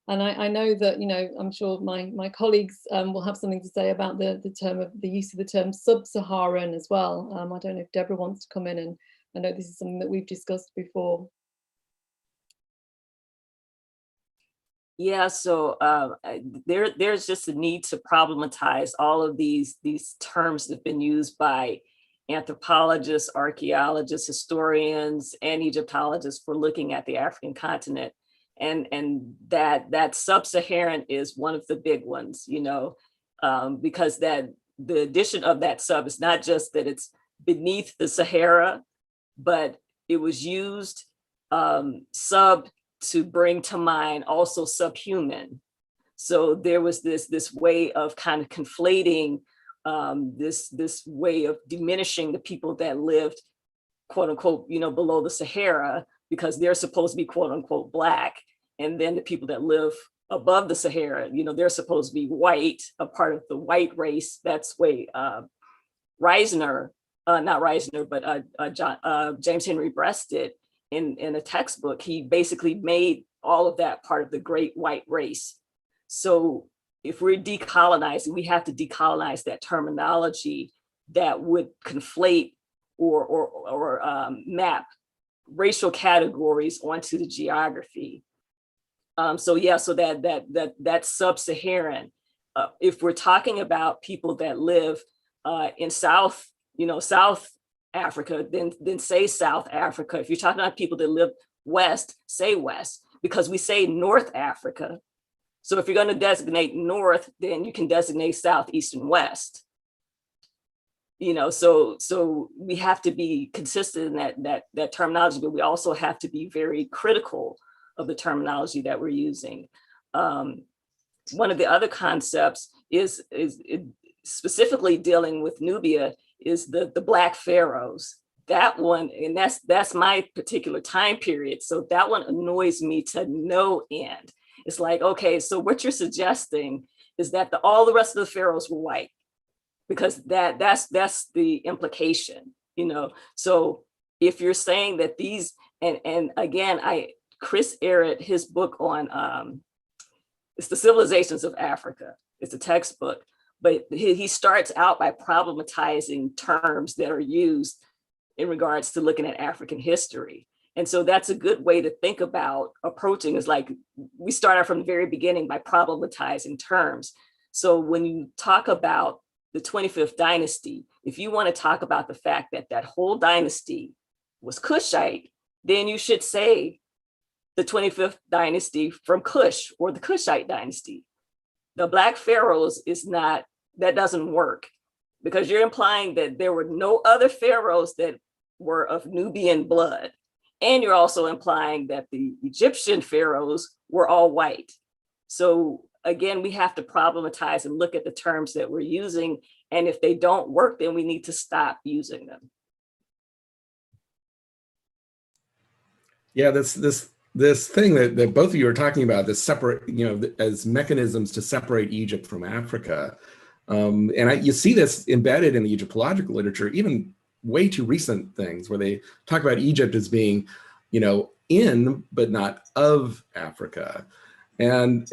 And I know that, you know, I'm sure my colleagues will have something to say about the use of the term sub-Saharan as well. I don't know if Deborah wants to come in, and I know this is something that we've discussed before. Yeah, so there's just a need to problematize all of these terms that have been used by anthropologists, archaeologists, historians, and Egyptologists for looking at the African continent. And that sub-Saharan is one of the big ones, you know, because that the addition of that sub is not just that it's beneath the Sahara, but it was used sub to bring to mind also subhuman. So there was this way of kind of conflating this way of diminishing the people that lived, quote unquote, you know, below the Sahara, because they're supposed to be quote unquote Black. And then the people that live above the Sahara, you know, they're supposed to be white, a part of the white race. That's way Reisner, not Reisner, but James Henry Brest did. In a textbook, he basically made all of that part of the great white race. So if we're decolonizing, we have to decolonize that terminology that would conflate or map racial categories onto the geography. So yeah, so that sub-Saharan, if we're talking about people that live in South Africa, then say South Africa. If you're talking about people that live West, say West, because we say North Africa. So if you're going to designate North, then you can designate South, East, and West. You know, so we have to be consistent in that terminology, but we also have to be very critical of the terminology that we're using. One of the other concepts is specifically dealing with Nubia is the Black pharaohs. That one, and that's my particular time period. So that one annoys me to no end. It's like, okay, so what you're suggesting is that all the rest of the pharaohs were white, because that's the implication, you know. So if you're saying that these, and again, Chris Ehret, his book on it's the Civilizations of Africa. It's a textbook. But he starts out by problematizing terms that are used in regards to looking at African history. And so that's a good way to think about approaching, is like, we start out from the very beginning by problematizing terms. So when you talk about the 25th dynasty, if you want to talk about the fact that that whole dynasty was Kushite, then you should say the 25th dynasty from Kush, or the Kushite dynasty. The Black pharaohs is not, that doesn't work, because you're implying that there were no other pharaohs that were of Nubian blood. And you're also implying that the Egyptian pharaohs were all white. So again, we have to problematize and look at the terms that we're using. And if they don't work, then we need to stop using them. Yeah, this thing that both of you are talking about, this separate, you know, as mechanisms to separate Egypt from Africa. And you see this embedded in the Egyptological literature, even way too recent things where they talk about Egypt as being, you know, in, but not of Africa. And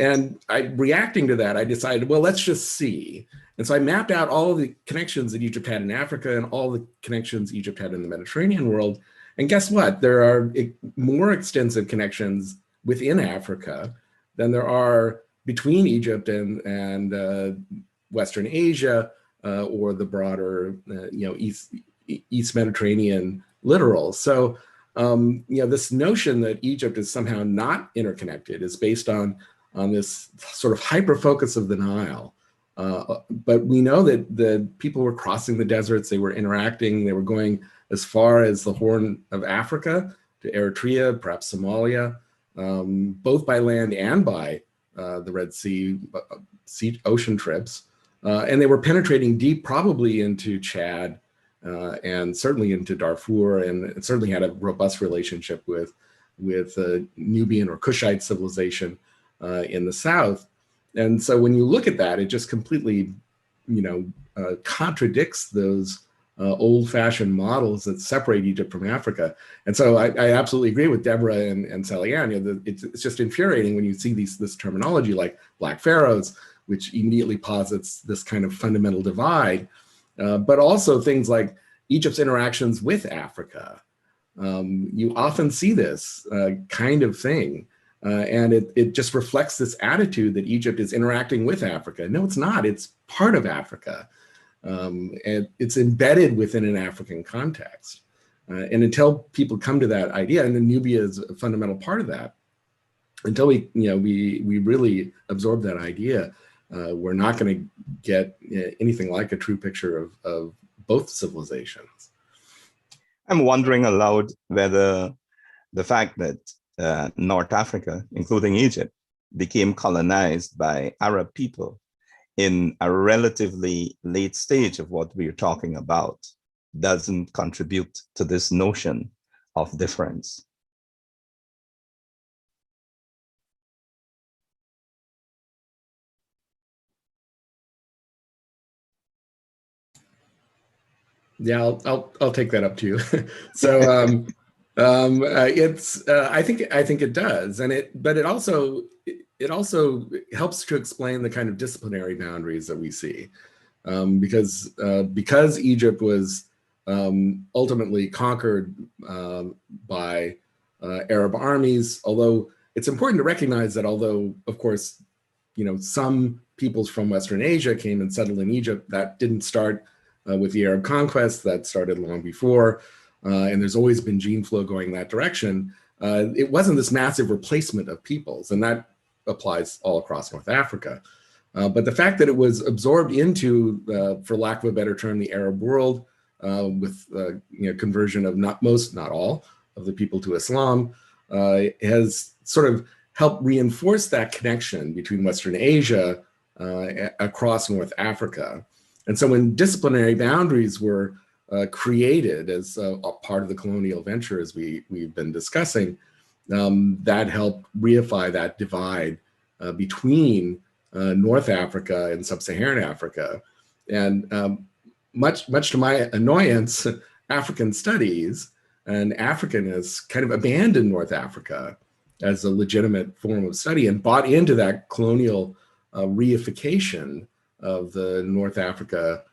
reacting to that, I decided, well, let's just see. And so I mapped out all of the connections that Egypt had in Africa and all the connections Egypt had in the Mediterranean world. And guess what? There are more extensive connections within Africa than there are between Egypt and Western Asia or the broader, East Mediterranean littoral. So, this notion that Egypt is somehow not interconnected is based on this sort of hyper focus of the Nile. But we know that the people were crossing the deserts, they were interacting, they were going as far as the Horn of Africa to Eritrea, perhaps Somalia, both by land and by the Red Sea, ocean trips. And they were penetrating deep, probably into Chad and certainly into Darfur, and it certainly had a robust relationship with Nubian or Kushite civilization in the south. And so when you look at that, it just completely, contradicts those old-fashioned models that separate Egypt from Africa. And so I absolutely agree with Deborah and Sally-Ann. It's just infuriating when you see this terminology like Black Pharaohs, which immediately posits this kind of fundamental divide, but also things like Egypt's interactions with Africa. You often see this kind of thing. And it just reflects this attitude that Egypt is interacting with Africa. No, it's not. It's part of Africa. And it's embedded within an African context. And until people come to that idea, and then Nubia is a fundamental part of that, until we really absorb that idea, we're not going to get anything like a true picture of both civilizations. I'm wondering aloud whether the fact that North Africa, including Egypt, became colonized by Arab people in a relatively late stage of what we're talking about doesn't contribute to this notion of difference. Yeah, I'll take that up too. So I think it does, but it also helps to explain the kind of disciplinary boundaries that we see, because Egypt was ultimately conquered by Arab armies. Although it's important to recognize that, although of course some peoples from Western Asia came and settled in Egypt, that didn't start with the Arab conquest. That started long before. And there's always been gene flow going that direction. It wasn't this massive replacement of peoples, and that applies all across North Africa. But the fact that it was absorbed into, for lack of a better term, the Arab world, with conversion of not all of the people to Islam, has sort of helped reinforce that connection between Western Asia across North Africa. And so when disciplinary boundaries were created as a part of the colonial venture, as we've been discussing, that helped reify that divide between North Africa and Sub-Saharan Africa. And much to my annoyance, African studies and Africanists kind of abandoned North Africa as a legitimate form of study and bought into that colonial reification of the North Africa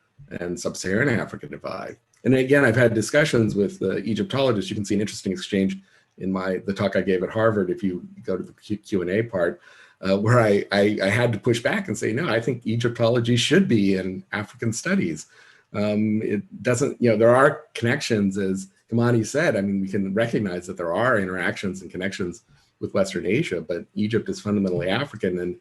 and Sub-Saharan Africa divide. And again, I've had discussions with Egyptologists. You can see an interesting exchange in the talk I gave at Harvard, if you go to the Q&A part, where I had to push back and say, no, I think Egyptology should be in African studies. It doesn't, there are connections, as Kimani said. I mean, we can recognize that there are interactions and connections with Western Asia, but Egypt is fundamentally African, and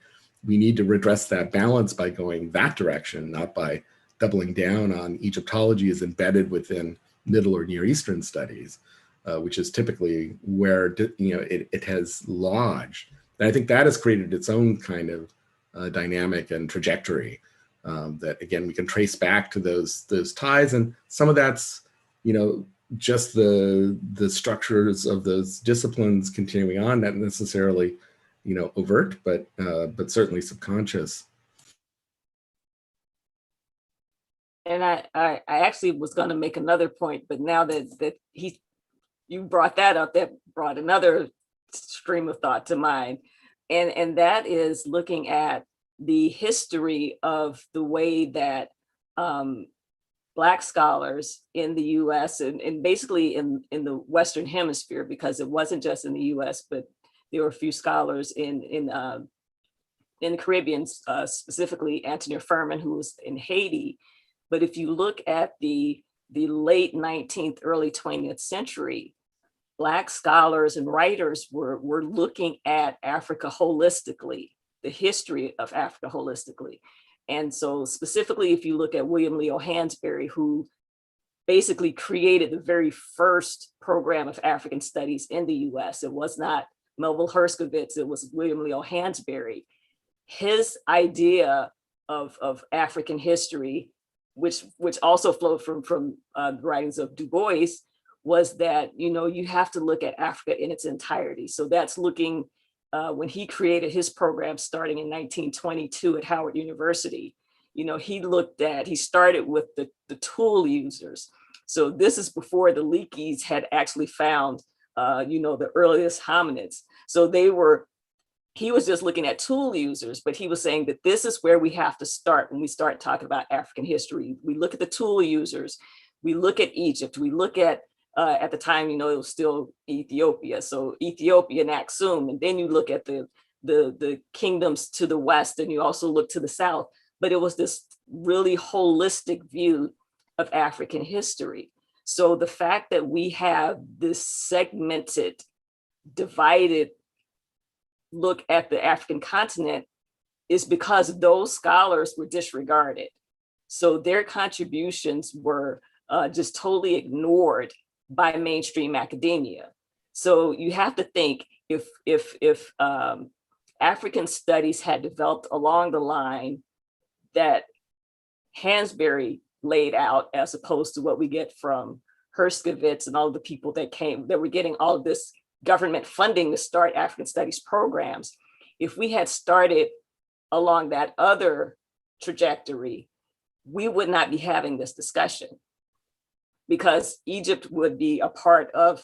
we need to redress that balance by going that direction, not by doubling down on Egyptology as embedded within Middle or Near Eastern studies, which is typically where it has lodged. And I think that has created its own kind of dynamic and trajectory that, again, we can trace back to those ties. And some of that's just the structures of those disciplines continuing on, not necessarily overt, but certainly subconscious. And I actually was going to make another point, but now that you brought that up, that brought another stream of thought to mind. And that is looking at the history of the way that Black scholars in the US and basically in the Western Hemisphere, because it wasn't just in the US, but there were a few scholars in the Caribbean, specifically Antonia Furman, who was in Haiti. But if you look at the late 19th, early 20th century, Black scholars and writers were looking at Africa holistically, the history of Africa holistically. And so specifically, if you look at William Leo Hansberry, who basically created the very first program of African studies in the US, it was not Melville Herskovits, it was William Leo Hansberry. His idea of African history, which also flowed from the writings of Du Bois, was that, you have to look at Africa in its entirety. So that's looking, when he created his program starting in 1922 at Howard University, he started with the tool users. So this is before the Leakeys had actually found, the earliest hominids. So he was just looking at tool users, but he was saying that this is where we have to start when we start talking about African history. We look at the tool users, we look at Egypt, we look at the time, it was still Ethiopia. So Ethiopia and Aksum, and then you look at the kingdoms to the west, and you also look to the south. But it was this really holistic view of African history. So the fact that we have this segmented, divided look at the African continent is because those scholars were disregarded. So their contributions were just totally ignored by mainstream academia. So you have to think if African studies had developed along the line that Hansberry laid out, as opposed to what we get from Herskovits and all the people that were getting all of this government funding to start African studies programs. If we had started along that other trajectory, we would not be having this discussion, because Egypt would be a part of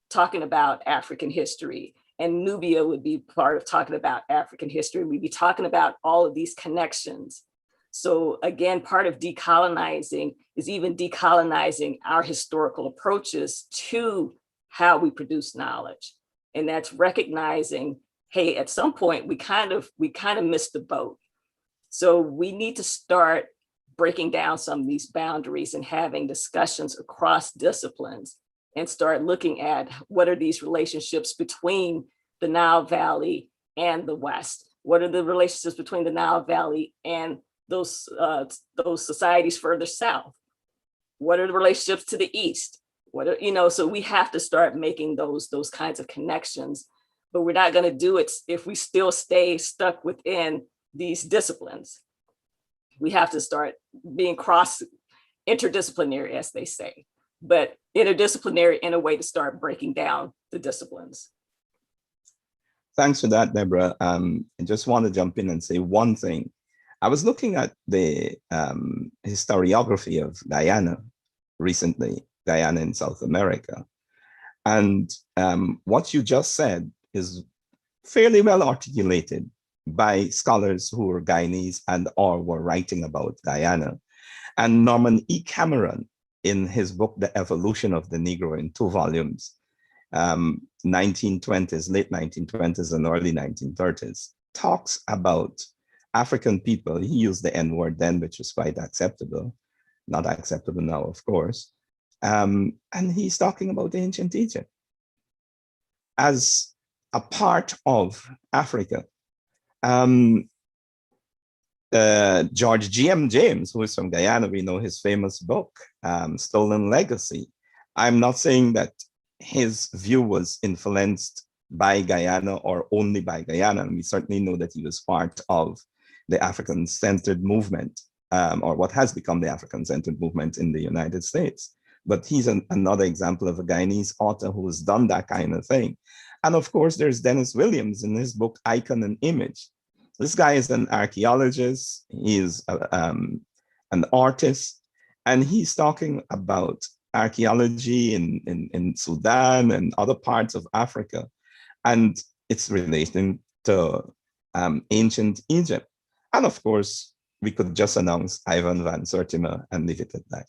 talking about African history, and Nubia would be part of talking about African history. We'd be talking about all of these connections. So again, part of decolonizing is even decolonizing our historical approaches to how we produce knowledge. And that's recognizing, hey, at some point we kind of missed the boat. So we need to start breaking down some of these boundaries and having discussions across disciplines, and start looking at what are these relationships between the Nile Valley and the West? What are the relationships between the Nile Valley and those societies further south? What are the relationships to the East? So we have to start making those kinds of connections, but we're not going to do it if we still stay stuck within these disciplines. We have to start being interdisciplinary, as they say, but interdisciplinary in a way to start breaking down the disciplines. Thanks for that, Deborah. I just want to jump in and say one thing. I was looking at the historiography of Guyana recently, Guyana in South America. And what you just said is fairly well articulated by scholars who were Guyanese or were writing about Guyana. And Norman E. Cameron, in his book, The Evolution of the Negro, in 2 volumes, 1920s, late 1920s and early 1930s, talks about African people. He used the N-word then, which was quite acceptable, not acceptable now, of course. And he's talking about ancient Egypt as a part of Africa. George G.M. James, who is from Guyana, we know his famous book, Stolen Legacy. I'm not saying that his view was influenced by Guyana or only by Guyana. And we certainly know that he was part of the African-centered movement, or what has become the African-centered movement in the United States. But he's another example of a Guyanese author who has done that kind of thing. And of course, there's Dennis Williams in his book, Icon and Image. This guy is an archaeologist, he is an artist, and he's talking about archaeology in Sudan and other parts of Africa. And it's relating to ancient Egypt. And of course, we could just announce Ivan van Sertima and leave it at that.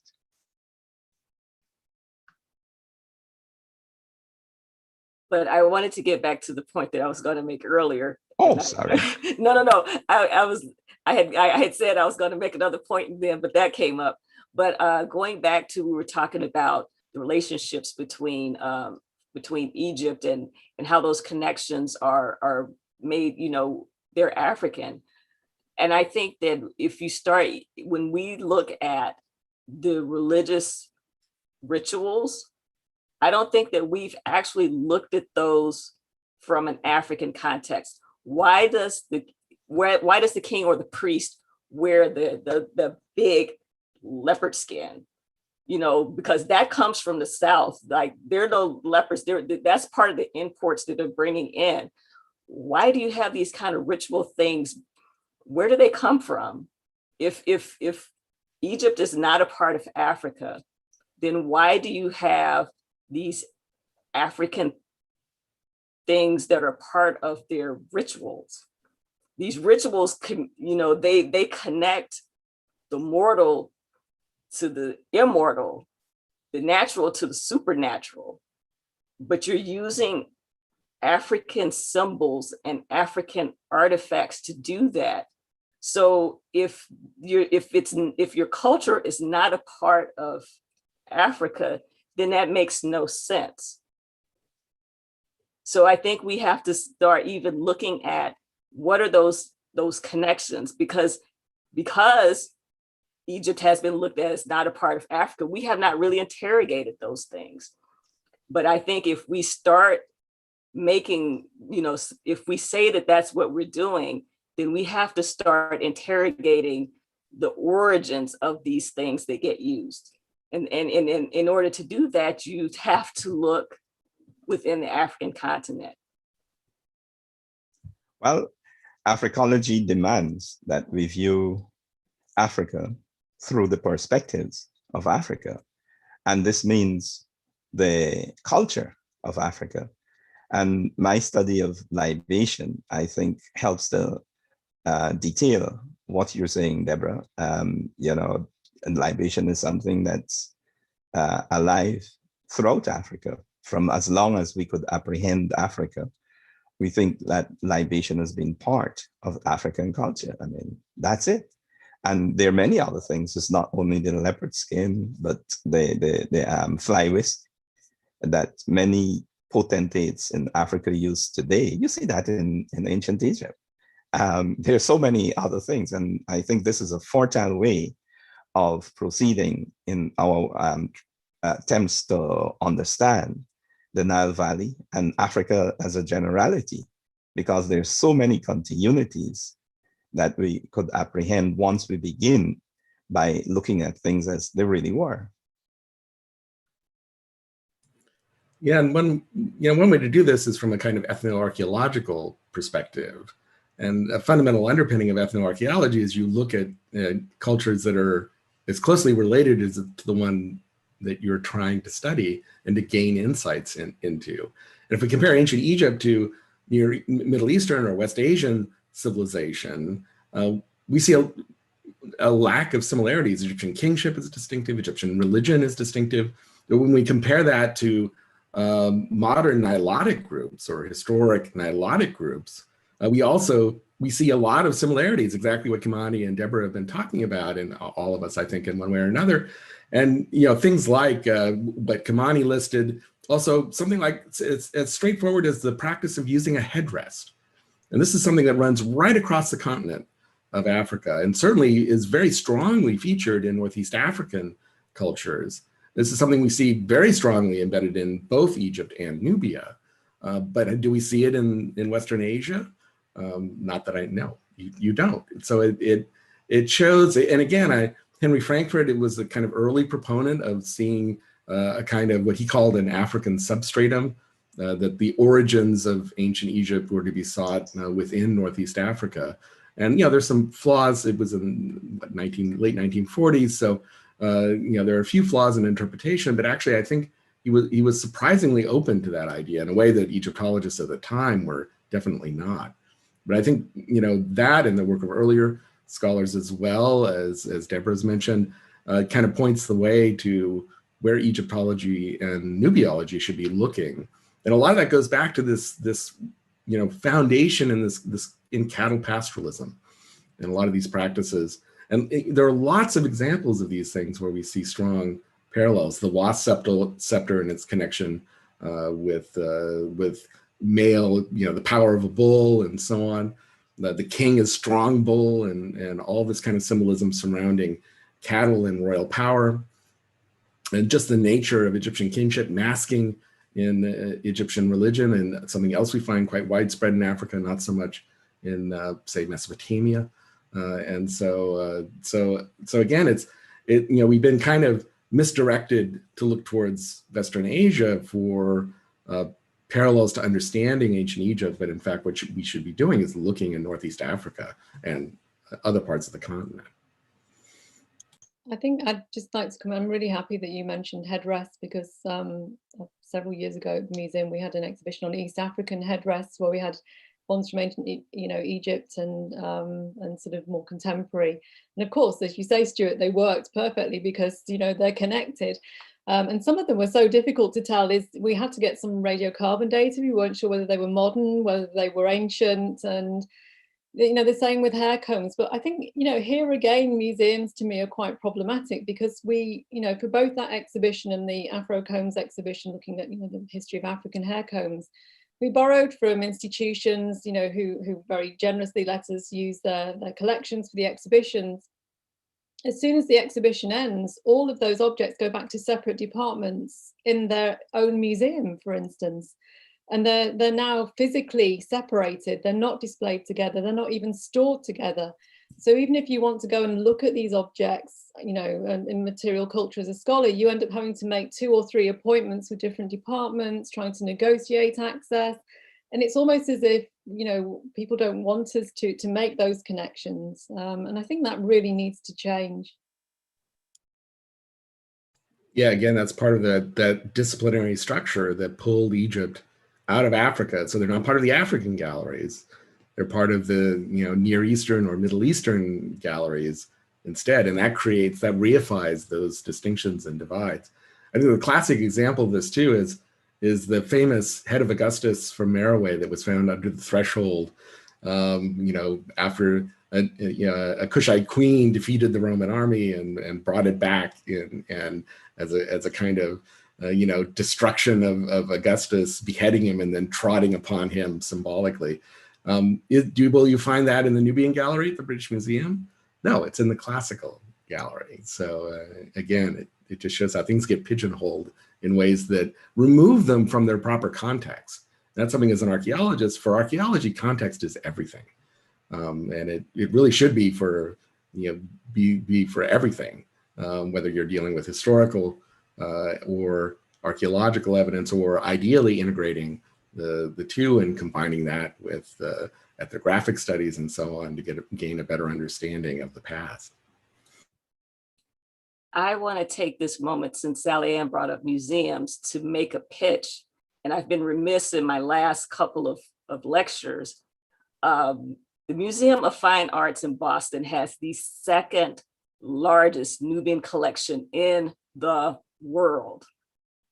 but I wanted to get back to the point that I was going to make earlier. Oh, sorry. No. I had said I was going to make another point then, but that came up. But going back to, we were talking about the relationships between Egypt and how those connections are made, they're African. And I think that if you start, when we look at the religious rituals, I don't think that we've actually looked at those from an African context. Why does the king or the priest wear the big leopard skin? Because that comes from the South. Like, they're no leopards. That's part of the imports that they're bringing in. Why do you have these kind of ritual things? Where do they come from? If Egypt is not a part of Africa, then why do you have these African things that are part of their rituals? These rituals they connect the mortal to the immortal, the natural to the supernatural, but you're using African symbols and African artifacts to do that. So if your culture is not a part of Africa, then that makes no sense. So I think we have to start even looking at what are those connections, because Egypt has been looked at as not a part of Africa. We have not really interrogated those things. But I think if we start making, if we say that that's what we're doing, then we have to start interrogating the origins of these things that get used. And in order to do that, you have to look within the African continent. Well, Africology demands that we view Africa through the perspectives of Africa. And this means the culture of Africa. And my study of libation, I think, helps to detail what you're saying, Deborah. And libation is something that's alive throughout Africa. From as long as we could apprehend Africa, we think that libation has been part of African culture. I mean, that's it. And there are many other things. It's not only the leopard skin, but the fly whisk that many potentates in Africa use today. You see that in ancient Egypt. There are so many other things. And I think this is a fertile way of proceeding in our attempts to understand the Nile Valley and Africa as a generality, because there's so many continuities that we could apprehend once we begin by looking at things as they really were. Yeah, and one way to do this is from a kind of ethnoarchaeological perspective. And a fundamental underpinning of ethnoarchaeology is you look at cultures that are as closely related as to the one that you're trying to study and to gain insights into. And if we compare ancient Egypt to Near Middle Eastern or West Asian civilization, we see a lack of similarities. Egyptian kingship is distinctive, Egyptian religion is distinctive. But when we compare that to modern Nilotic groups or historic Nilotic groups, we see a lot of similarities, exactly what Kimani and Debora have been talking about, and all of us, I think, in one way or another. And things like what Kamani listed, also something like it's as straightforward as the practice of using a headrest. And this is something that runs right across the continent of Africa, and certainly is very strongly featured in Northeast African cultures. This is something we see very strongly embedded in both Egypt and Nubia. But do we see it in Western Asia? Not that I know. You don't. So it shows, and again, Henry Frankfurt, it was a kind of early proponent of seeing a kind of what he called an African substratum, that the origins of ancient Egypt were to be sought within Northeast Africa. And there's some flaws. It was in late 1940s, so there are a few flaws in interpretation. But actually, I think he was surprisingly open to that idea in a way that Egyptologists at the time were definitely not. But I think that, and the work of earlier scholars as well, as Deborah's mentioned, kind of points the way to where Egyptology and Nubiology should be looking. And a lot of that goes back to this foundation in cattle pastoralism and a lot of these practices. And there are lots of examples of these things where we see strong parallels. The wasp scepter and its connection with male, the power of a bull and so on. The king is strong bull and all this kind of symbolism surrounding cattle and royal power. And just the nature of Egyptian kingship masking in Egyptian religion, and something else we find quite widespread in Africa, not so much in say Mesopotamia. And so again, we've been kind of misdirected to look towards Western Asia for parallels to understanding ancient Egypt, but in fact, what we should be doing is looking in Northeast Africa and other parts of the continent. I think I'd just like to come. I'm really happy that you mentioned headrests, because several years ago at the museum we had an exhibition on East African headrests where we had ones from ancient, Egypt and sort of more contemporary. And of course, as you say, Stuart, they worked perfectly because they're connected. And some of them were so difficult to tell. We had to get some radiocarbon data. We weren't sure whether they were modern, whether they were ancient, and the same with hair combs. But I think, here again, museums to me are quite problematic, because we, for both that exhibition and the Afro Combs exhibition, looking at, the history of African hair combs, we borrowed from institutions, who very generously let us use their collections for the exhibitions. As soon as the exhibition ends, all of those objects go back to separate departments in their own museum, for instance. And they're now physically separated. They're not displayed together. They're not even stored together. So even if you want to go and look at these objects, in material culture as a scholar, you end up having to make 2 or 3 appointments with different departments, trying to negotiate access. And it's almost as if, people don't want us to make those connections. And I think that really needs to change. Yeah, again, that's part of that disciplinary structure that pulled Egypt out of Africa. So they're not part of the African galleries. They're part of the Near Eastern or Middle Eastern galleries instead. And that reifies those distinctions and divides. I think the classic example of this too is the famous head of Augustus from Merowe that was found under the threshold, after a Kushite queen defeated the Roman army and brought it back and as a kind of destruction of Augustus, beheading him and then trotting upon him symbolically. Will you find that in the Nubian Gallery at the British Museum? No, it's in the Classical Gallery. So again, it just shows how things get pigeonholed in ways that remove them from their proper context. That's something as an archaeologist, for archaeology, context is everything. And it really should be for, be for everything, whether you're dealing with historical or archaeological evidence, or ideally integrating the two and combining that with ethnographic studies and so on to gain a better understanding of the past. I want to take this moment, since Sally Ann brought up museums, to make a pitch. And I've been remiss in my last couple of lectures. The Museum of Fine Arts in Boston has the 2nd largest Nubian collection in the world.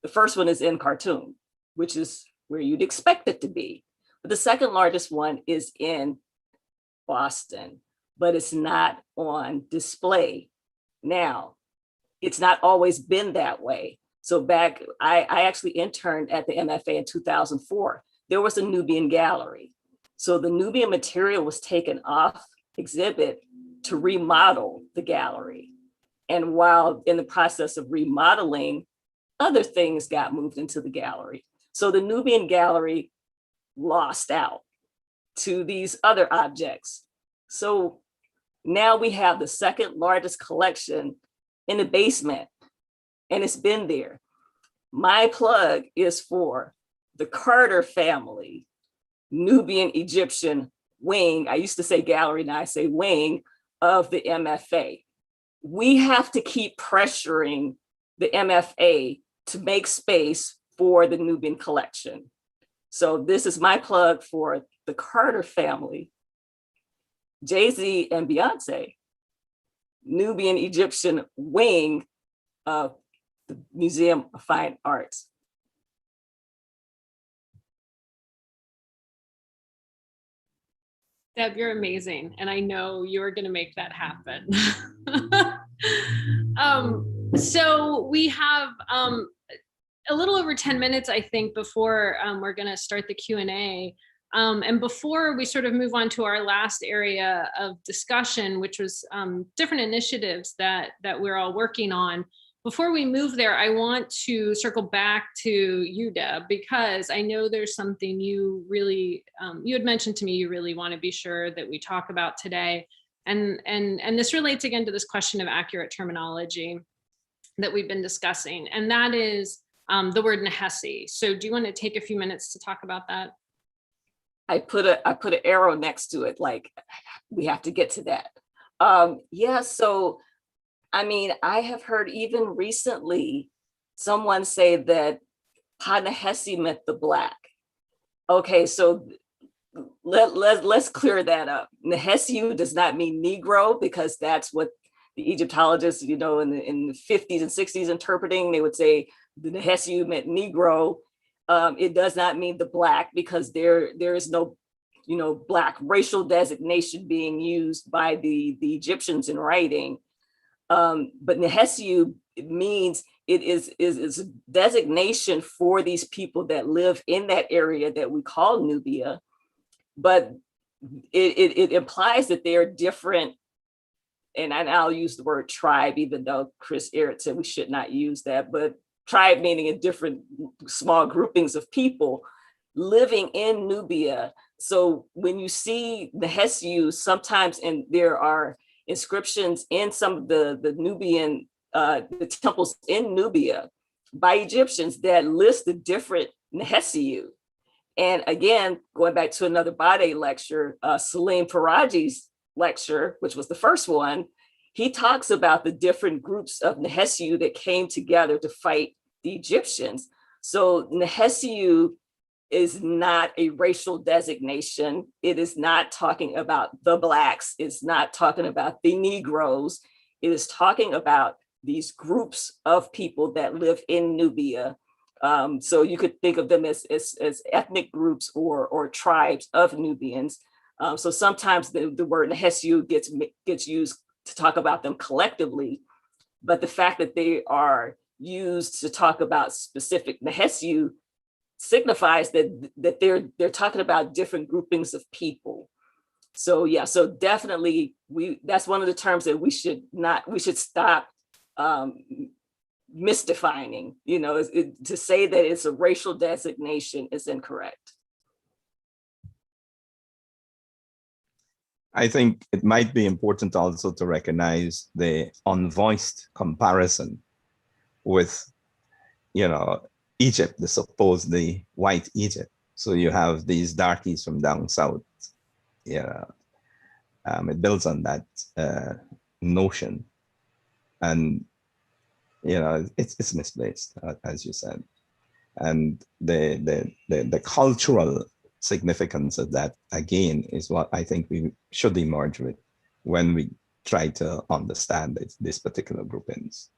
The first one is in Khartoum, which is where you'd expect it to be. But the 2nd largest one is in Boston, but it's not on display now. It's not always been that way. So I actually interned at the MFA in 2004. There was a Nubian gallery. So the Nubian material was taken off exhibit to remodel the gallery. And while in the process of remodeling, other things got moved into the gallery. So the Nubian gallery lost out to these other objects. So now we have the 2nd largest collection in the basement, and it's been there. My plug is for the Carter family, Nubian Egyptian wing. I used to say gallery, now I say wing of the MFA. We have to keep pressuring the MFA to make space for the Nubian collection. So this is my plug for the Carter family, Jay-Z and Beyonce, Nubian Egyptian wing of the Museum of Fine Arts. Deb, you're amazing. And I know you're going to make that happen. So we have a little over 10 minutes, I think, before we're going to start the Q&A. And before we sort of move on to our last area of discussion, which was different initiatives that we're all working on, before we move there, I want to circle back to you, Deb, because I know there's something you really, you had mentioned to me you really want to be sure that we talk about today. And this relates again to this question of accurate terminology that we've been discussing, and that is the word Nehusi. So do you want to take a few minutes to talk about that? I put an arrow next to it, like we have to get to that. Yeah, so I mean, I have heard even recently someone say that Pa-Nehesi meant the Black. Okay, so let's clear that up. Nehusi does not mean Negro, because that's what the Egyptologists, you know, in the 50s and 60s interpreting, they would say the Nehusi meant Negro. It does not mean the Black, because there is no, you know, Black racial designation being used by the Egyptians in writing. But Nehusi means it is a designation for these people that live in that area that we call Nubia, but it implies that they are different. And I'll use the word tribe, even though Chris Ehret said we should not use that, but tribe meaning a different small groupings of people living in Nubia. So when you see Nehusi, sometimes, and there are inscriptions in some of the Nubian, the temples in Nubia by Egyptians that list the different Nehusi. And again, going back to another Badè lecture, Salim Faraji's lecture, which was the first one, he talks about the different groups of Nehusi that came together to fight the Egyptians. So Nehusi is not a racial designation. It is not talking about the Blacks. It's not talking about the Negroes. It is talking about these groups of people that live in Nubia. So you could think of them as ethnic groups or tribes of Nubians. So sometimes the word Nehusi gets used to talk about them collectively, but the fact that they are used to talk about specific Nehusi signifies that they're talking about different groupings of people. So yeah, so definitely that's one of the terms that we should stop misdefining. You know, to say that it's a racial designation is incorrect. I think it might be important also to recognize the unvoiced comparison with, you know, Egypt, the supposedly white Egypt. So you have these darkies from down south. Yeah, it builds on that notion, and you know it's misplaced, as you said, and the cultural significance of that again is what I think we should emerge with when we try to understand this particular groupings.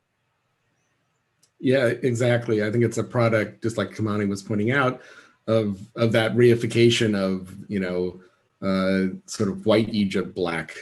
Yeah, exactly. I think it's a product, just like Kimani was pointing out, of that reification of, you know, sort of white Egypt, Black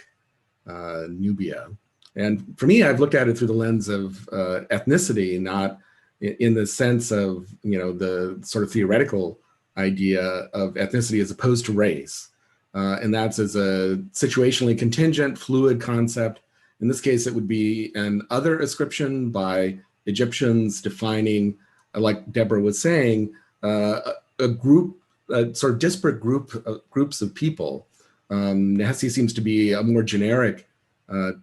Nubia. And for me, I've looked at it through the lens of ethnicity, not in the sense of, you know, the sort of theoretical idea of ethnicity as opposed to race. And that's as a situationally contingent, fluid concept. In this case, it would be an other ascription by Egyptians defining, like Deborah was saying, a group, a sort of disparate groups of people. Nehusi seems to be a more generic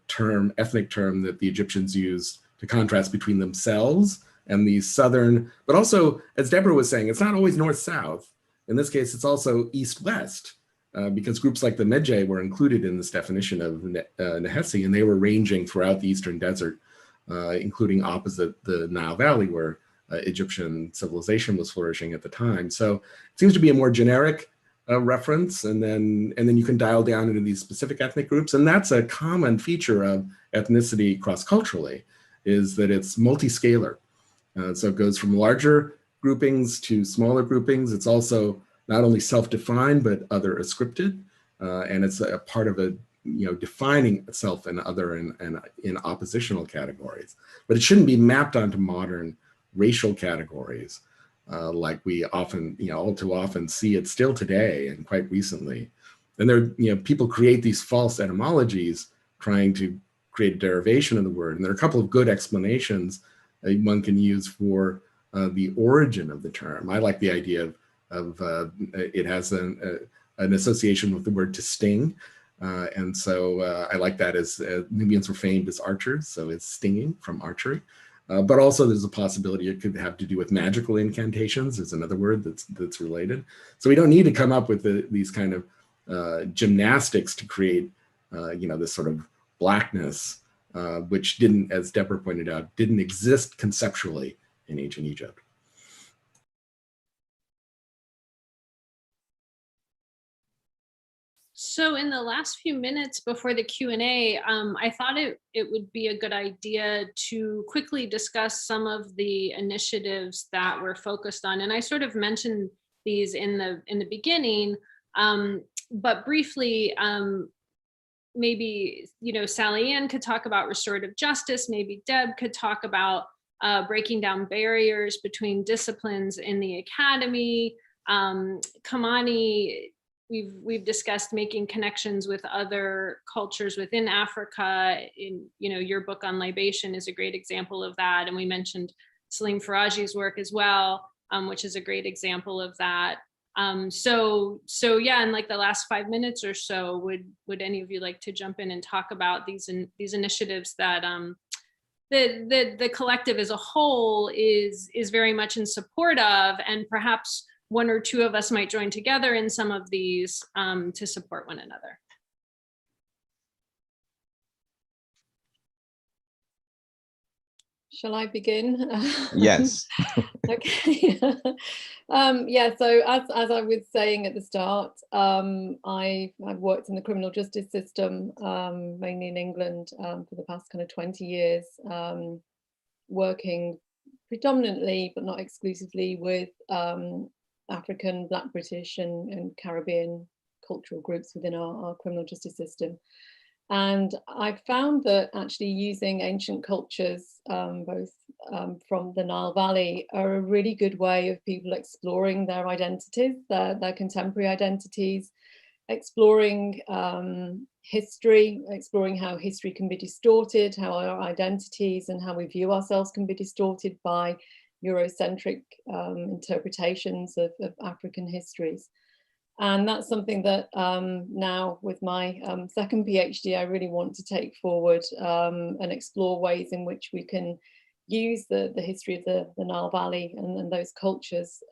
term, ethnic term that the Egyptians used to contrast between themselves and the southern, but also, as Deborah was saying, it's not always north-south. In this case, it's also east-west, because groups like the Medjay were included in this definition of Nehusi, and they were ranging throughout the Eastern Desert, including opposite the Nile Valley, where Egyptian civilization was flourishing at the time. So it seems to be a more generic reference, and then you can dial down into these specific ethnic groups, and that's a common feature of ethnicity cross-culturally, is that it's multi-scalar. So it goes from larger groupings to smaller groupings. It's also not only self-defined, but other ascripted. and it's a part of a, defining itself in other and in oppositional categories. But it shouldn't be mapped onto modern racial categories, like we often, all too often see it still today and quite recently. And there, people create these false etymologies trying to create a derivation of the word. And there are a couple of good explanations one can use for the origin of the term. I like the idea of it has an association with the word to sting. And so I like that as Nubians were famed as archers, so it's stinging from archery. But also there's a possibility it could have to do with magical incantations. There's another word that's related. So we don't need to come up with these kind of gymnastics to create, this sort of blackness, which didn't, as Deborah pointed out, didn't exist conceptually in ancient Egypt. So in the last few minutes before the Q&A, I thought it would be a good idea to quickly discuss some of the initiatives that we're focused on. And I sort of mentioned these in the beginning, but briefly, maybe, Sally Ann could talk about restorative justice, maybe Deb could talk about breaking down barriers between disciplines in the academy. Kamani, we've discussed making connections with other cultures within Africa. In your book on libation is a great example of that, and we mentioned Salim Faraji's work as well, which is a great example of that. So yeah, in like the last 5 minutes or so, would any of you like to jump in and talk about these initiatives that the collective as a whole is very much in support of, and perhaps one or two of us might join together in some of these to support one another. Shall I begin? Yes. Okay. Yeah, so as I was saying at the start, I've worked in the criminal justice system, mainly in England, for the past kind of 20 years, working predominantly, but not exclusively, with African, Black, British and Caribbean cultural groups within our criminal justice system. And I found that actually using ancient cultures, both from the Nile Valley, are a really good way of people exploring their identities, their contemporary identities, exploring history, exploring how history can be distorted, how our identities and how we view ourselves can be distorted by Eurocentric interpretations of African histories. And that's something that now with my second PhD, I really want to take forward and explore ways in which we can use the history of the Nile Valley and those cultures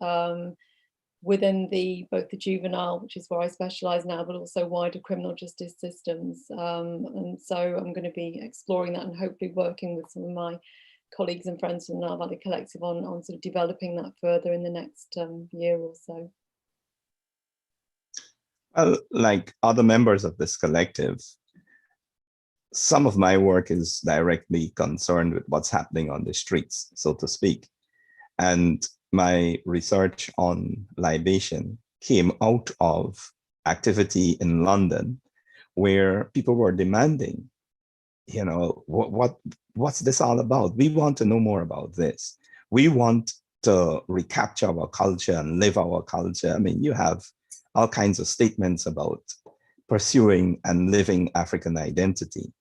within both the juvenile, which is where I specialize now, but also wider criminal justice systems. And so I'm going to be exploring that and hopefully working with some of my colleagues and friends from the Nile Valley Collective on sort of developing that further in the next year or so. Like other members of this collective, some of my work is directly concerned with what's happening on the streets, so to speak. And my research on libation came out of activity in London, where people were demanding, what's this all about? We want to know more about this. We want to recapture our culture and live our culture. I mean, you have all kinds of statements about pursuing and living African identity.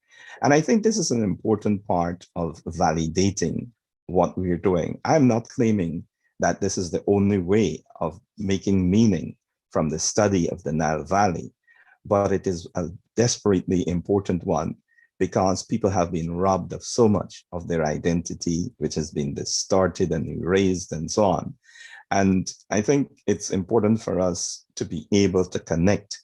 And I think this is an important part of validating what we're doing. I'm not claiming that this is the only way of making meaning from the study of the Nile Valley, but it is a desperately important one because people have been robbed of so much of their identity, which has been distorted and erased and so on. And I think it's important for us to be able to connect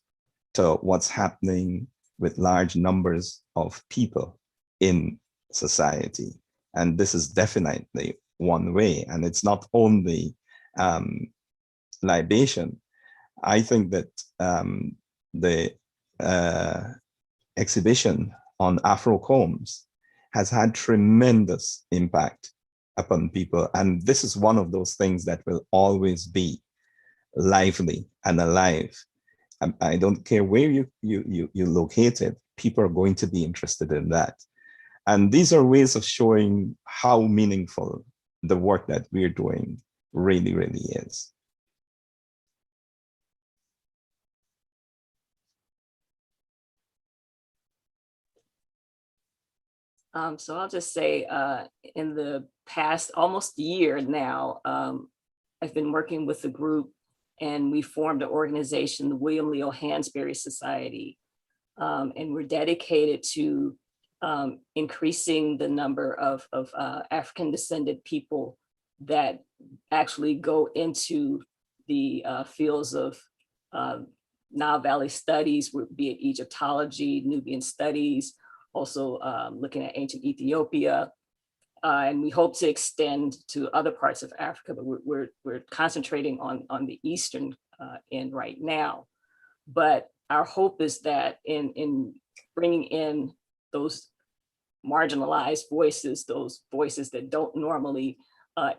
to what's happening with large numbers of people in society. And this is definitely one way. And it's not only libation. I think that the exhibition on Afro combs has had tremendous impact upon people. And this is one of those things that will always be lively and alive I don't care where you located, people are going to be interested in that. And these are ways of showing how meaningful the work that we're doing really, really is. So I'll just say in the past almost year now, I've been working with a group, and we formed an organization, the William Leo Hansberry Society. And we're dedicated to increasing the number of African descended people that actually go into the fields of Nile Valley studies, be it Egyptology, Nubian studies, also looking at ancient Ethiopia. And we hope to extend to other parts of Africa, but we're concentrating on the Eastern end right now. But our hope is that in bringing in those marginalized voices, those voices that don't normally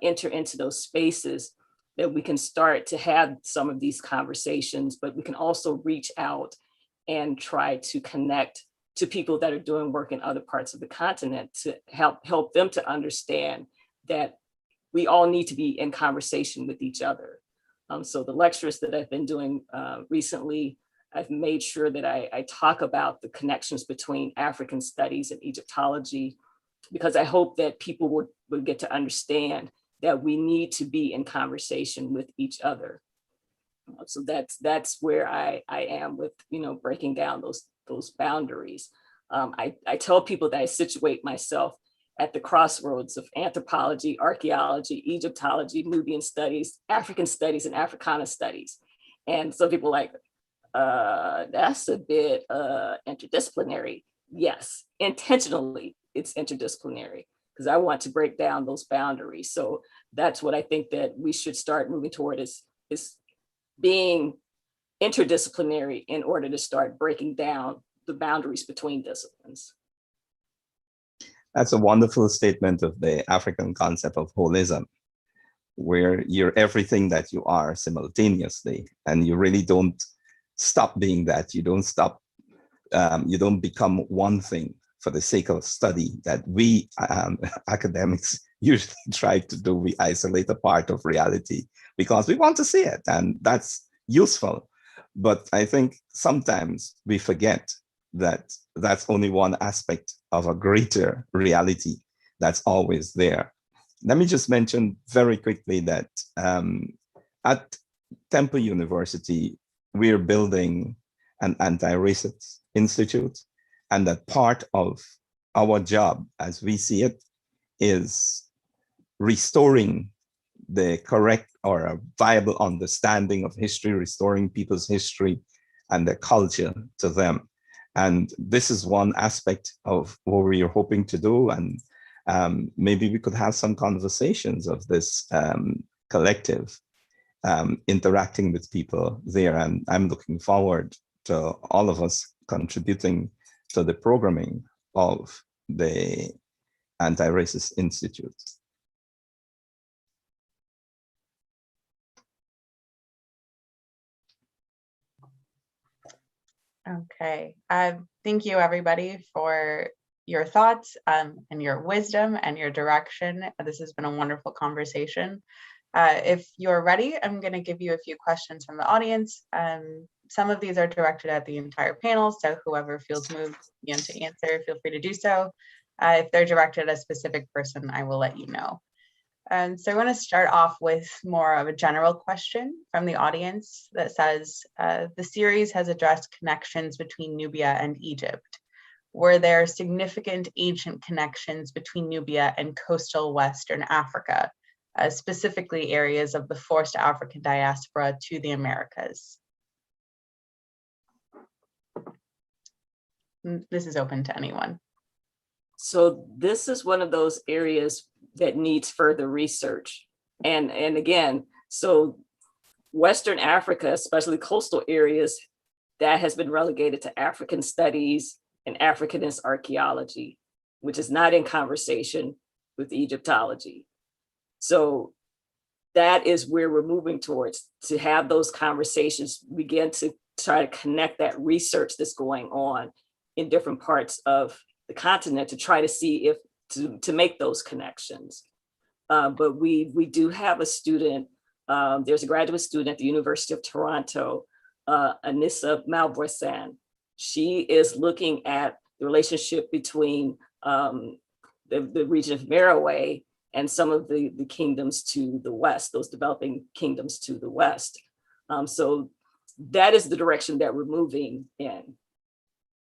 enter into those spaces, that we can start to have some of these conversations, but we can also reach out and try to connect to people that are doing work in other parts of the continent to help them to understand that we all need to be in conversation with each other. So the lectures that I've been doing recently, I've made sure that I talk about the connections between African studies and Egyptology, because I hope that people would get to understand that we need to be in conversation with each other. So that's where I am with, breaking down those boundaries. I tell people that I situate myself at the crossroads of anthropology, archaeology, Egyptology, Nubian studies, African studies, and Africana studies. And some people are like, that's a bit interdisciplinary. Yes, intentionally it's interdisciplinary, because I want to break down those boundaries. So that's what I think that we should start moving toward, is being interdisciplinary in order to start breaking down the boundaries between disciplines. That's a wonderful statement of the African concept of holism, where you're everything that you are simultaneously, and you really don't stop being that. You don't stop, you don't become one thing for the sake of study that we academics usually try to do. We isolate a part of reality because we want to see it, and that's useful. But I think sometimes we forget that that's only one aspect of a greater reality that's always there. Let me just mention very quickly that at Temple University, we're building an anti-racist institute, and that part of our job, as we see it, is restoring the correct or a viable understanding of history, restoring people's history and their culture to them. And this is one aspect of what we are hoping to do. And maybe we could have some conversations of this collective interacting with people there. And I'm looking forward to all of us contributing to the programming of the Anti-Racist Institute. Okay, thank you everybody for your thoughts and your wisdom and your direction. This has been a wonderful conversation. If you're ready, I'm going to give you a few questions from the audience. Some of these are directed at the entire panel, so whoever feels moved to answer, feel free to do so. If they're directed at a specific person, I will let you know. So I want to start off with more of a general question from the audience that says, the series has addressed connections between Nubia and Egypt. Were there significant ancient connections between Nubia and coastal Western Africa, specifically areas of the forced African diaspora to the Americas? This is open to anyone. So this is one of those areas that needs further research. And again, so Western Africa, especially coastal areas, that has been relegated to African studies and Africanist archaeology, which is not in conversation with Egyptology. So that is where we're moving towards, to have those conversations, begin to try to connect that research that's going on in different parts of the continent to try to see if to make those connections. But we do have a student, there's a graduate student at the University of Toronto, Anissa Malvoisin. She is looking at the relationship between the region of Merowe and some of the kingdoms to the west, those developing kingdoms to the west. So that is the direction that we're moving in.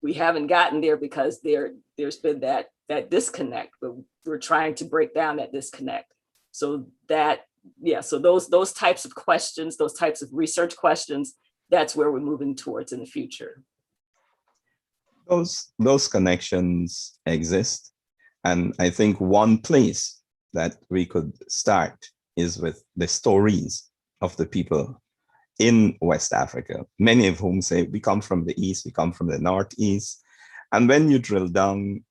We haven't gotten there because there's been that disconnect, but we're trying to break down that disconnect. So that, yeah, so those types of questions, those types of research questions, that's where we're moving towards in the future. Those connections exist. And I think one place that we could start is with the stories of the people in West Africa, many of whom say, we come from the East, we come from the Northeast. And when you drill down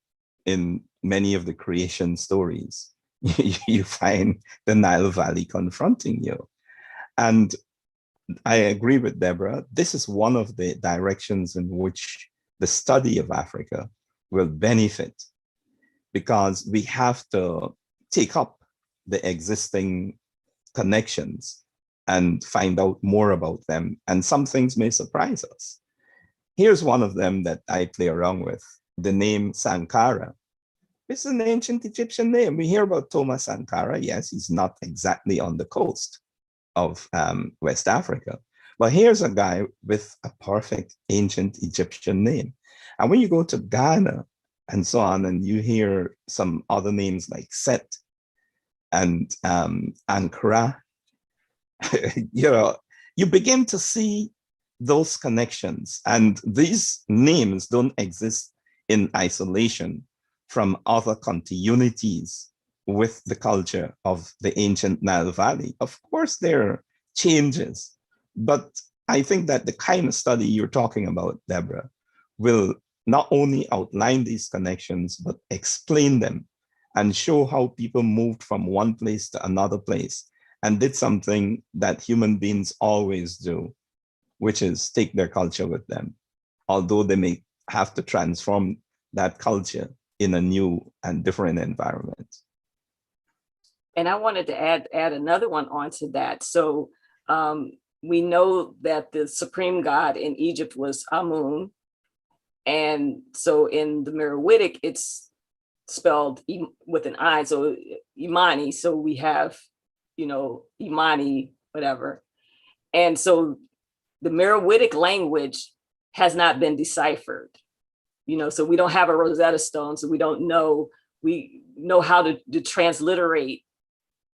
in many of the creation stories, you find the Nile Valley confronting you. And I agree with Deborah, this is one of the directions in which the study of Africa will benefit, because we have to take up the existing connections and find out more about them. And some things may surprise us. Here's one of them that I play around with, the name Sankara. It's an ancient Egyptian name. We hear about Thomas Sankara. Yes, he's not exactly on the coast of West Africa, but here's a guy with a perfect ancient Egyptian name. And when you go to Ghana and so on, and you hear some other names like Set and Ankara, you begin to see those connections. And these names don't exist in isolation from other continuities with the culture of the ancient Nile Valley. Of course, there are changes, but I think that the kind of study you're talking about, Deborah, will not only outline these connections, but explain them and show how people moved from one place to another place and did something that human beings always do, which is take their culture with them, although they may have to transform that culture in a new and different environment. And I wanted to add another one onto that. So we know that the supreme god in Egypt was Amun. And so in the Meroitic, it's spelled with an I, so Imani. So we have, Imani, whatever. And so the Meroitic language has not been deciphered, so we don't have a Rosetta Stone, so we don't know, we know how to transliterate,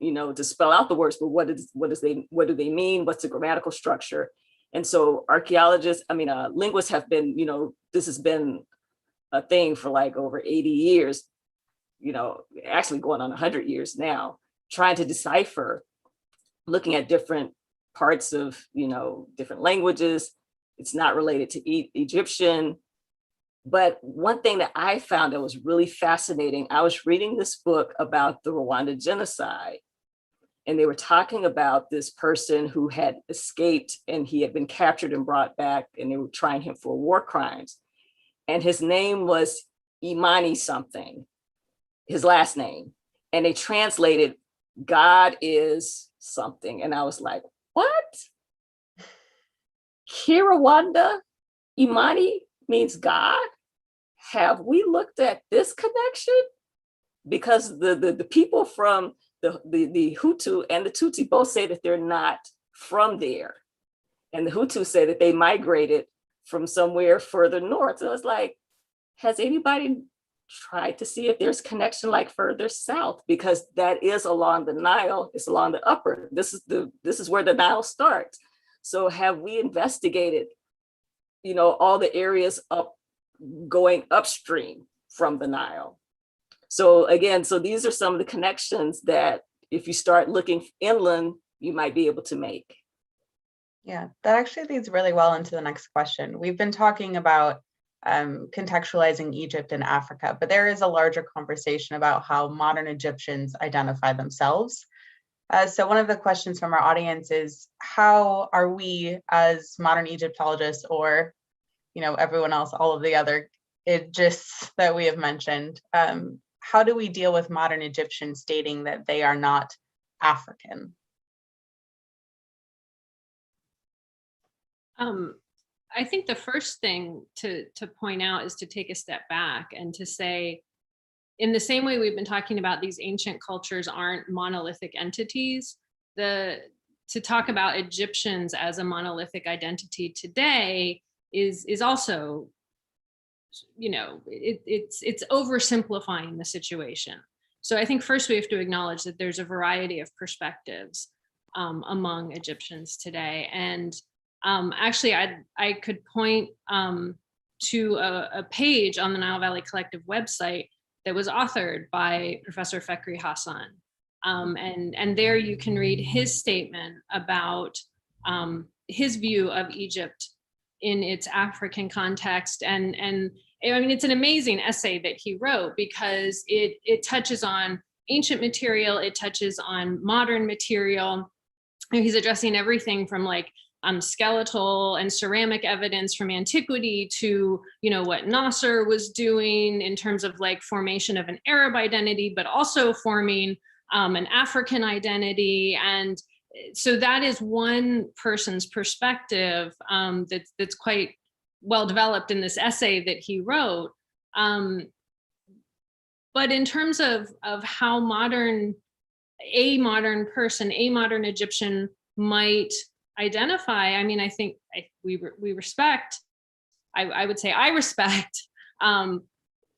to spell out the words, but what do they mean? What's the grammatical structure? And so archaeologists, linguists have been, this has been a thing for like over 80 years, actually going on 100 years now, trying to decipher, looking at different parts of, different languages. It's not related to Egyptian. But one thing that I found that was really fascinating, I was reading this book about the Rwanda genocide, and they were talking about this person who had escaped and he had been captured and brought back, and they were trying him for war crimes. And his name was Imani something, his last name. And they translated, God is something. And I was like, what? Kirawanda Imani means God? Have we looked at this connection? Because the people from the Hutu and the Tutsi both say that they're not from there. And the Hutu say that they migrated from somewhere further north. So it's like, has anybody tried to see if there's connection like further south? Because that is along the Nile, it's along the upper. This is where the Nile starts. So have we investigated, all the areas going upstream from the Nile? So again, these are some of the connections that if you start looking inland, you might be able to make. Yeah, that actually leads really well into the next question. We've been talking about contextualizing Egypt and Africa, but there is a larger conversation about how modern Egyptians identify themselves. So one of the questions from our audience is, how are we as modern Egyptologists, or everyone else, all of the other Egypts that we have mentioned, how do we deal with modern Egyptians stating that they are not African? I think the first thing to point out is to take a step back and to say, in the same way we've been talking about these ancient cultures aren't monolithic entities, to talk about Egyptians as a monolithic identity today is also, it's oversimplifying the situation. So I think first we have to acknowledge that there's a variety of perspectives among Egyptians today. And actually, I could point to a page on the Nile Valley Collective website that was authored by Professor Fekri Hassan. And there you can read his statement about his view of Egypt in its African context. And I mean, it's an amazing essay that he wrote, because it touches on ancient material, it touches on modern material. And he's addressing everything from like skeletal and ceramic evidence from antiquity to, what Nasser was doing in terms of like formation of an Arab identity, but also forming an African identity. And so that is one person's perspective that's quite well developed in this essay that he wrote. But in terms of how a modern person, a modern Egyptian might identify, I mean, I think we respect, I would say I respect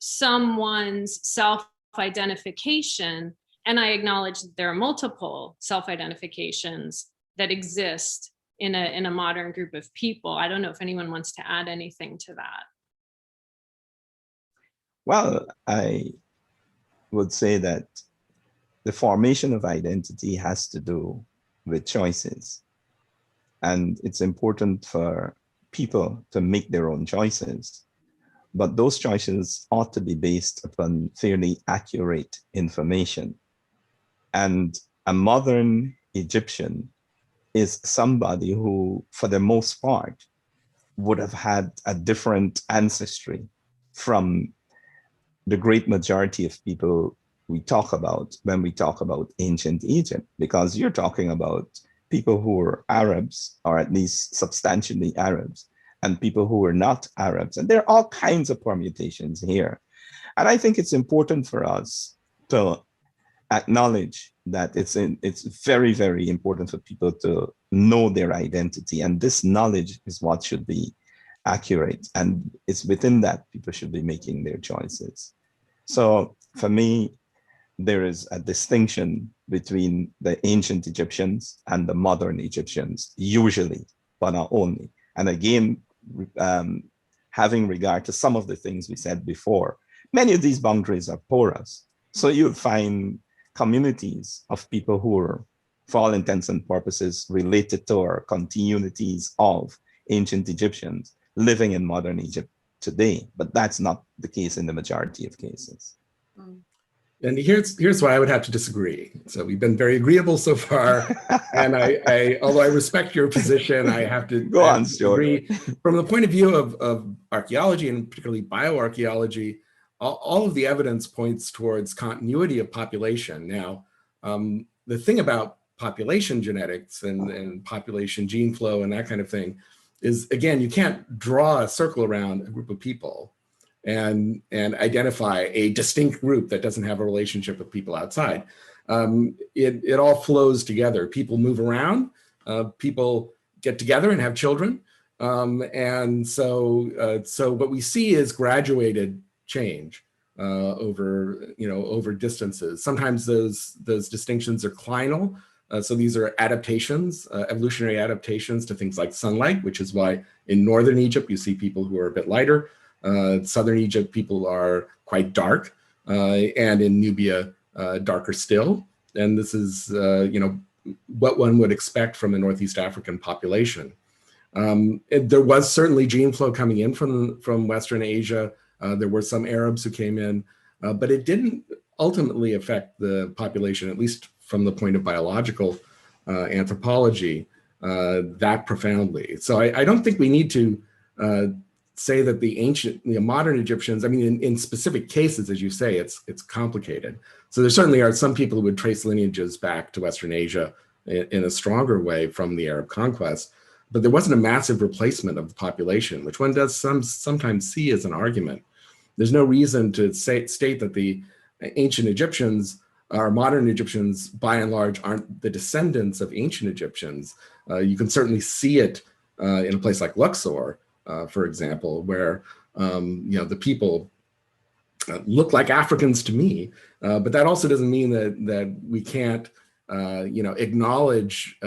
someone's self-identification, and I acknowledge that there are multiple self-identifications that exist in a modern group of people. I don't know if anyone wants to add anything to that. Well, I would say that the formation of identity has to do with choices. And it's important for people to make their own choices. But those choices ought to be based upon fairly accurate information. And a modern Egyptian is somebody who, for the most part, would have had a different ancestry from the great majority of people we talk about when we talk about ancient Egypt, because you're talking about people who were Arabs, or at least substantially Arabs, and people who were not Arabs. And there are all kinds of permutations here. And I think it's important for us to acknowledge that it's very, very important for people to know their identity. And this knowledge is what should be accurate. And it's within that people should be making their choices. So for me, there is a distinction between the ancient Egyptians and the modern Egyptians, usually, but not only. And again, having regard to some of the things we said before, many of these boundaries are porous. So you'll find communities of people who are, for all intents and purposes, related to or continuities of ancient Egyptians living in modern Egypt today, but that's not the case in the majority of cases. And here's why I would have to disagree. So we've been very agreeable so far, and I although I respect your position, I have to go on, Stuart. From the point of view of archaeology, and particularly bioarchaeology, all of the evidence points towards continuity of population. Now, the thing about population genetics and population gene flow and that kind of thing is, again, you can't draw a circle around a group of people and identify a distinct group that doesn't have a relationship with people outside. It all flows together. People move around, people get together and have children. And so what we see is graduated change over distances. Sometimes those distinctions are clinal. So these are adaptations, evolutionary adaptations to things like sunlight, which is why in northern Egypt, you see people who are a bit lighter. Southern Egypt, people are quite dark, and in Nubia, darker still. And this is, what one would expect from a Northeast African population. There was certainly gene flow coming in from Western Asia. There were some Arabs who came in, but it didn't ultimately affect the population, at least from the point of biological anthropology that profoundly. So I don't think we need to say that the modern Egyptians, I mean, in specific cases, as you say, it's complicated. So there certainly are some people who would trace lineages back to Western Asia in a stronger way from the Arab conquest, but there wasn't a massive replacement of the population, which one does sometimes see as an argument. There's no reason to state that the ancient Egyptians or modern Egyptians, by and large, aren't the descendants of ancient Egyptians. You can certainly see it in a place like Luxor, for example, where the people look like Africans to me, but that also doesn't mean that we can't acknowledge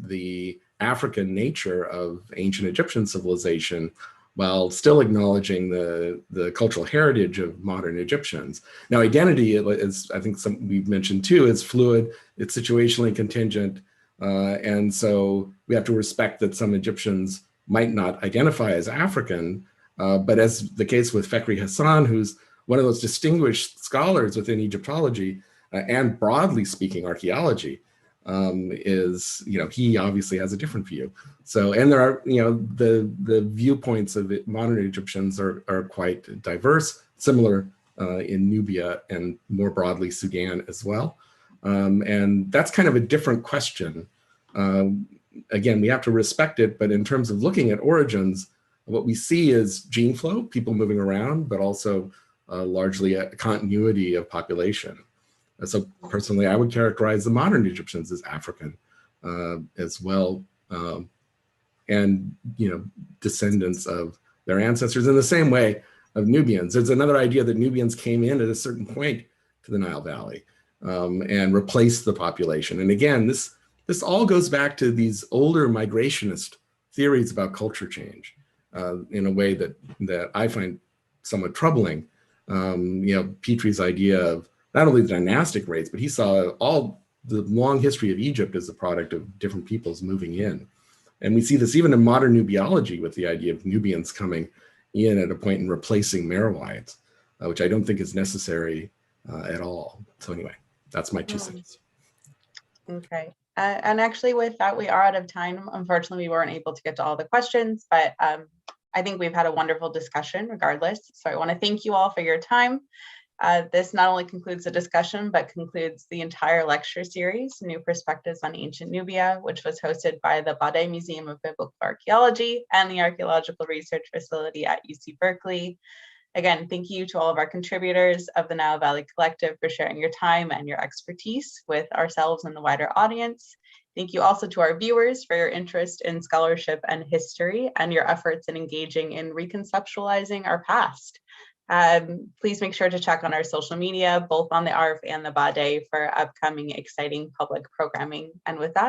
the African nature of ancient Egyptian civilization while still acknowledging the cultural heritage of modern Egyptians. Now, identity, as I think we've mentioned too, is fluid, it's situationally contingent, and so we have to respect that some Egyptians might not identify as African, but as the case with Fakhri Hassan, who's one of those distinguished scholars within Egyptology and broadly speaking archaeology, he obviously has a different view. So, and there are, the viewpoints of modern Egyptians are quite diverse, similar in Nubia and more broadly Sudan as well. And that's kind of a different question. Again, we have to respect it, but in terms of looking at origins, what we see is gene flow, people moving around, but also largely a continuity of population. So personally, I would characterize the modern Egyptians as African as well, and descendants of their ancestors in the same way of Nubians. There's another idea that Nubians came in at a certain point to the Nile Valley and replaced the population. And again, this all goes back to these older migrationist theories about culture change in a way that I find somewhat troubling. Petrie's idea of not only the dynastic rates, but he saw all the long history of Egypt as a product of different peoples moving in. And we see this even in modern Nubiology with the idea of Nubians coming in at a point and replacing Merowites, which I don't think is necessary at all. So anyway, that's my 2 cents. Okay. And actually with that, we are out of time. Unfortunately, we weren't able to get to all the questions, but I think we've had a wonderful discussion regardless. So I want to thank you all for your time. This not only concludes the discussion, but concludes the entire lecture series, New Perspectives on Ancient Nubia, which was hosted by the Badè Museum of Biblical Archaeology and the Archaeological Research Facility at UC Berkeley. Again, thank you to all of our contributors of the Nile Valley Collective for sharing your time and your expertise with ourselves and the wider audience. Thank you also to our viewers for your interest in scholarship and history and your efforts in engaging in reconceptualizing our past. Please make sure to check on our social media, both on the ARF and the Badè, for upcoming exciting public programming. And with that,